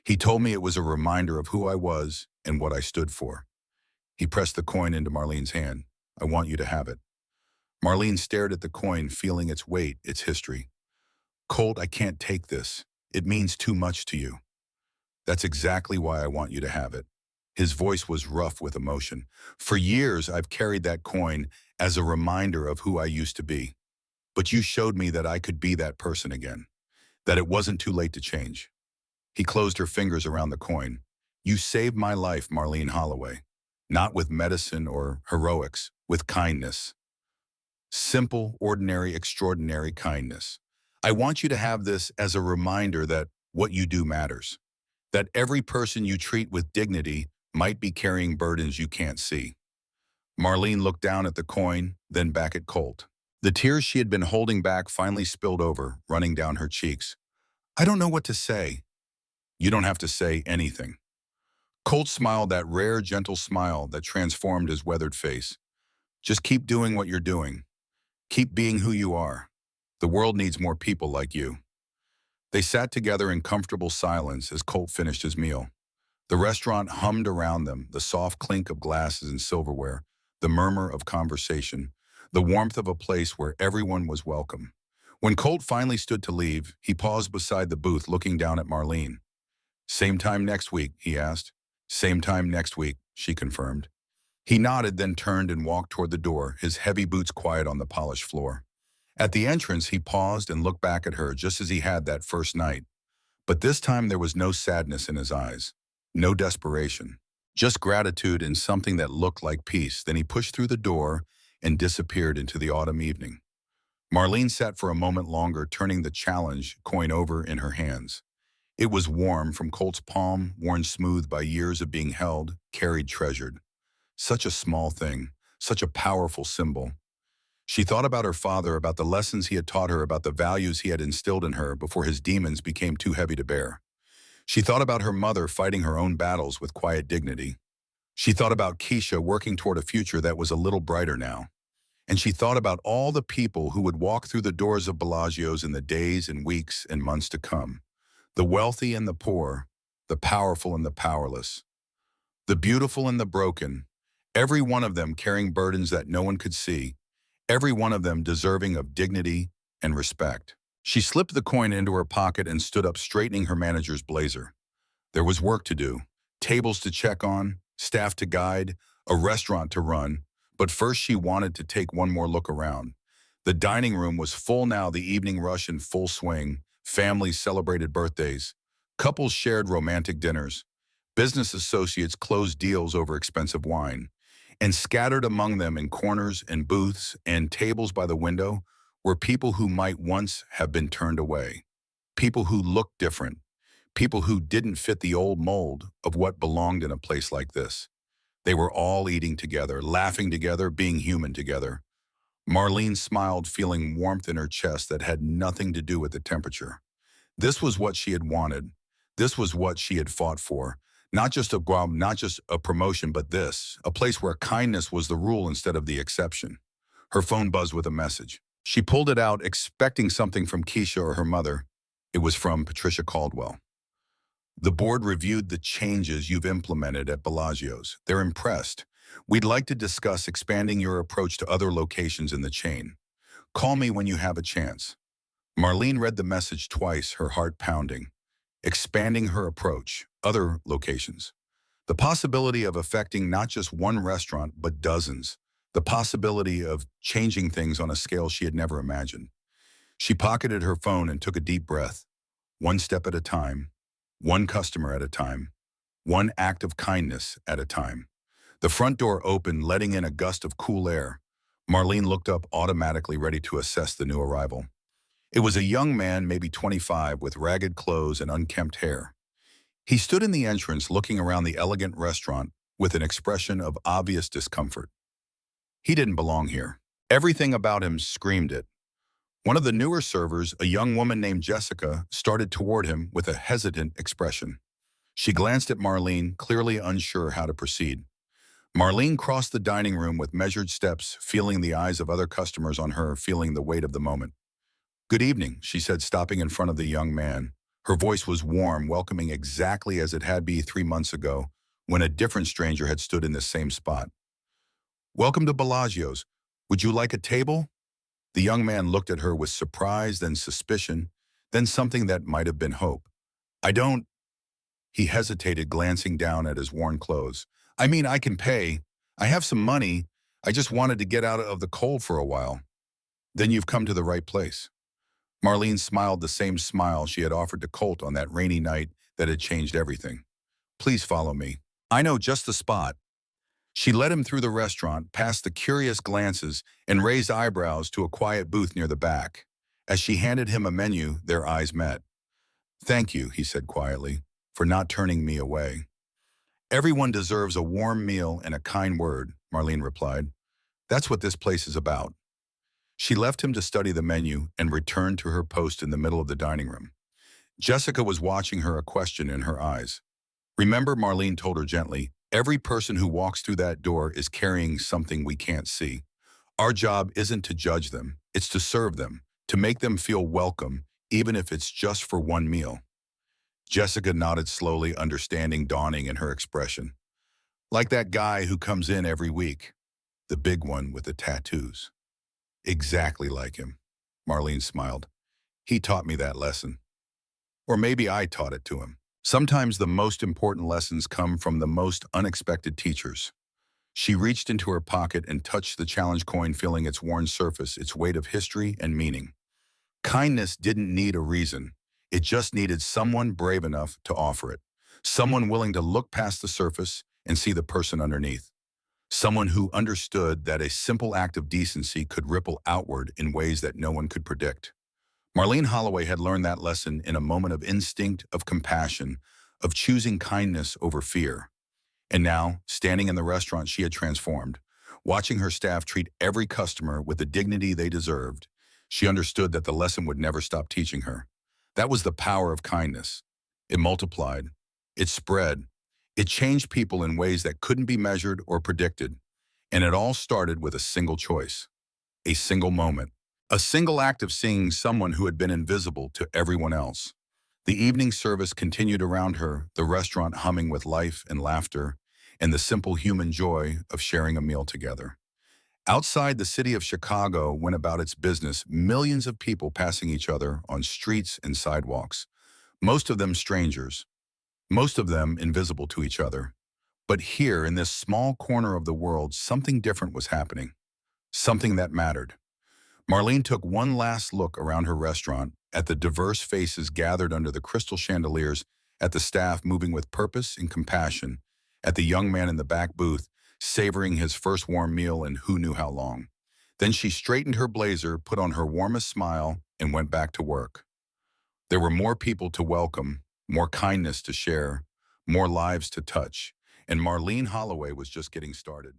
He told me it was a reminder of who I was and what I stood for." He pressed the coin into Marlene's hand. "I want you to have it." Marlene stared at the coin, feeling its weight, its history. "Colt, I can't take this. It means too much to you." "That's exactly why I want you to have it." His voice was rough with emotion. "For years, I've carried that coin as a reminder of who I used to be. But you showed me that I could be that person again, that it wasn't too late to change." He closed her fingers around the coin. "You saved my life, Marlene Holloway. Not with medicine or heroics, with kindness. Simple, ordinary, extraordinary kindness. I want you to have this as a reminder that what you do matters. That every person you treat with dignity might be carrying burdens you can't see." Marlene looked down at the coin, then back at Colt. The tears she had been holding back finally spilled over, running down her cheeks. "I don't know what to say." "You don't have to say anything." Colt smiled, that rare, gentle smile that transformed his weathered face. "Just keep doing what you're doing. Keep being who you are. The world needs more people like you." They sat together in comfortable silence as Colt finished his meal. The restaurant hummed around them, the soft clink of glasses and silverware, the murmur of conversation, the warmth of a place where everyone was welcome. When Colt finally stood to leave, he paused beside the booth, looking down at Marlene. "Same time next week?" he asked. "Same time next week," she confirmed. He nodded, then turned and walked toward the door, his heavy boots quiet on the polished floor. At the entrance, he paused and looked back at her just as he had that first night. But this time there was no sadness in his eyes, no desperation, just gratitude and something that looked like peace. Then he pushed through the door and disappeared into the autumn evening. Marlene sat for a moment longer, turning the challenge coin over in her hands. It was warm from Colt's palm, worn smooth by years of being held, carried, treasured. Such a small thing, such a powerful symbol. She thought about her father, about the lessons he had taught her, about the values he had instilled in her before his demons became too heavy to bear. She thought about her mother fighting her own battles with quiet dignity. She thought about Keisha working toward a future that was a little brighter now. And she thought about all the people who would walk through the doors of Bellagio's in the days and weeks and months to come. The wealthy and the poor, the powerful and the powerless, the beautiful and the broken, every one of them carrying burdens that no one could see, every one of them deserving of dignity and respect. She slipped the coin into her pocket and stood up, straightening her manager's blazer. There was work to do, tables to check on, staff to guide, a restaurant to run, but first she wanted to take one more look around. The dining room was full now, the evening rush in full swing. Families celebrated birthdays. Couples shared romantic dinners. Business associates closed deals over expensive wine. And scattered among them in corners and booths and tables by the window were people who might once have been turned away. People who looked different. People who didn't fit the old mold of what belonged in a place like this. They were all eating together, laughing together, being human together. Marlene smiled, feeling warmth in her chest that had nothing to do with the temperature. This was what she had wanted. This was what she had fought for. Not just a promotion, but this, a place where kindness was the rule instead of the exception. Her phone buzzed with a message. She pulled it out, expecting something from Keisha or her mother. It was from Patricia Caldwell. The board reviewed the changes you've implemented at Bellagio's. They're impressed. We'd like to discuss expanding your approach to other locations in the chain. Call me when you have a chance. Marlene read the message twice, her heart pounding. Expanding her approach, other locations. The possibility of affecting not just one restaurant, but dozens. The possibility of changing things on a scale she had never imagined. She pocketed her phone and took a deep breath. One step at a time, one customer at a time, one act of kindness at a time. The front door opened, letting in a gust of cool air. Marlene looked up, automatically ready to assess the new arrival. It was a young man, maybe 25, with ragged clothes and unkempt hair. He stood in the entrance, looking around the elegant restaurant with an expression of obvious discomfort. He didn't belong here. Everything about him screamed it. One of the newer servers, a young woman named Jessica, started toward him with a hesitant expression. She glanced at Marlene, clearly unsure how to proceed. Marlene crossed the dining room with measured steps, feeling the eyes of other customers on her, feeling the weight of the moment. "Good evening," she said, stopping in front of the young man. Her voice was warm, welcoming, exactly as it had been 3 months ago, when a different stranger had stood in the same spot. "Welcome to Bellagio's. Would you like a table?" The young man looked at her with surprise, then suspicion, then something that might have been hope. "I don't—" He hesitated, glancing down at his worn clothes. "I mean, I can pay. I have some money. I just wanted to get out of the cold for a while." "Then you've come to the right place." Marlene smiled, the same smile she had offered to Colt on that rainy night that had changed everything. "Please follow me. I know just the spot." She led him through the restaurant, past the curious glances and raised eyebrows, to a quiet booth near the back. As she handed him a menu, their eyes met. "Thank you," he said quietly, "for not turning me away." "Everyone deserves a warm meal and a kind word," Marlene replied. "That's what this place is about." She left him to study the menu and returned to her post in the middle of the dining room. Jessica was watching her, a question in her eyes. "Remember," Marlene told her gently, "every person who walks through that door is carrying something we can't see. Our job isn't to judge them, it's to serve them, to make them feel welcome, even if it's just for one meal." Jessica nodded slowly, understanding dawning in her expression. "Like that guy who comes in every week, the big one with the tattoos." "Exactly like him," Marlene smiled. "He taught me that lesson. Or maybe I taught it to him. Sometimes the most important lessons come from the most unexpected teachers." She reached into her pocket and touched the challenge coin, feeling its worn surface, its weight of history and meaning. Kindness didn't need a reason. It just needed someone brave enough to offer it. Someone willing to look past the surface and see the person underneath. Someone who understood that a simple act of decency could ripple outward in ways that no one could predict. Marlene Holloway had learned that lesson in a moment of instinct, of compassion, of choosing kindness over fear. And now, standing in the restaurant she had transformed, watching her staff treat every customer with the dignity they deserved, she understood that the lesson would never stop teaching her. That was the power of kindness. It multiplied. It spread. It changed people in ways that couldn't be measured or predicted. And it all started with a single choice, a single moment, a single act of seeing someone who had been invisible to everyone else. The evening service continued around her, the restaurant humming with life and laughter, and the simple human joy of sharing a meal together. Outside, the city of Chicago went about its business, millions of people passing each other on streets and sidewalks, most of them strangers, most of them invisible to each other. But here, in this small corner of the world, something different was happening, something that mattered. Marlene took one last look around her restaurant, at the diverse faces gathered under the crystal chandeliers, at the staff moving with purpose and compassion, at the young man in the back booth, savoring his first warm meal in who knew how long. Then she straightened her blazer, put on her warmest smile, and went back to work. There were more people to welcome, more kindness to share, more lives to touch, and Marlene Holloway was just getting started.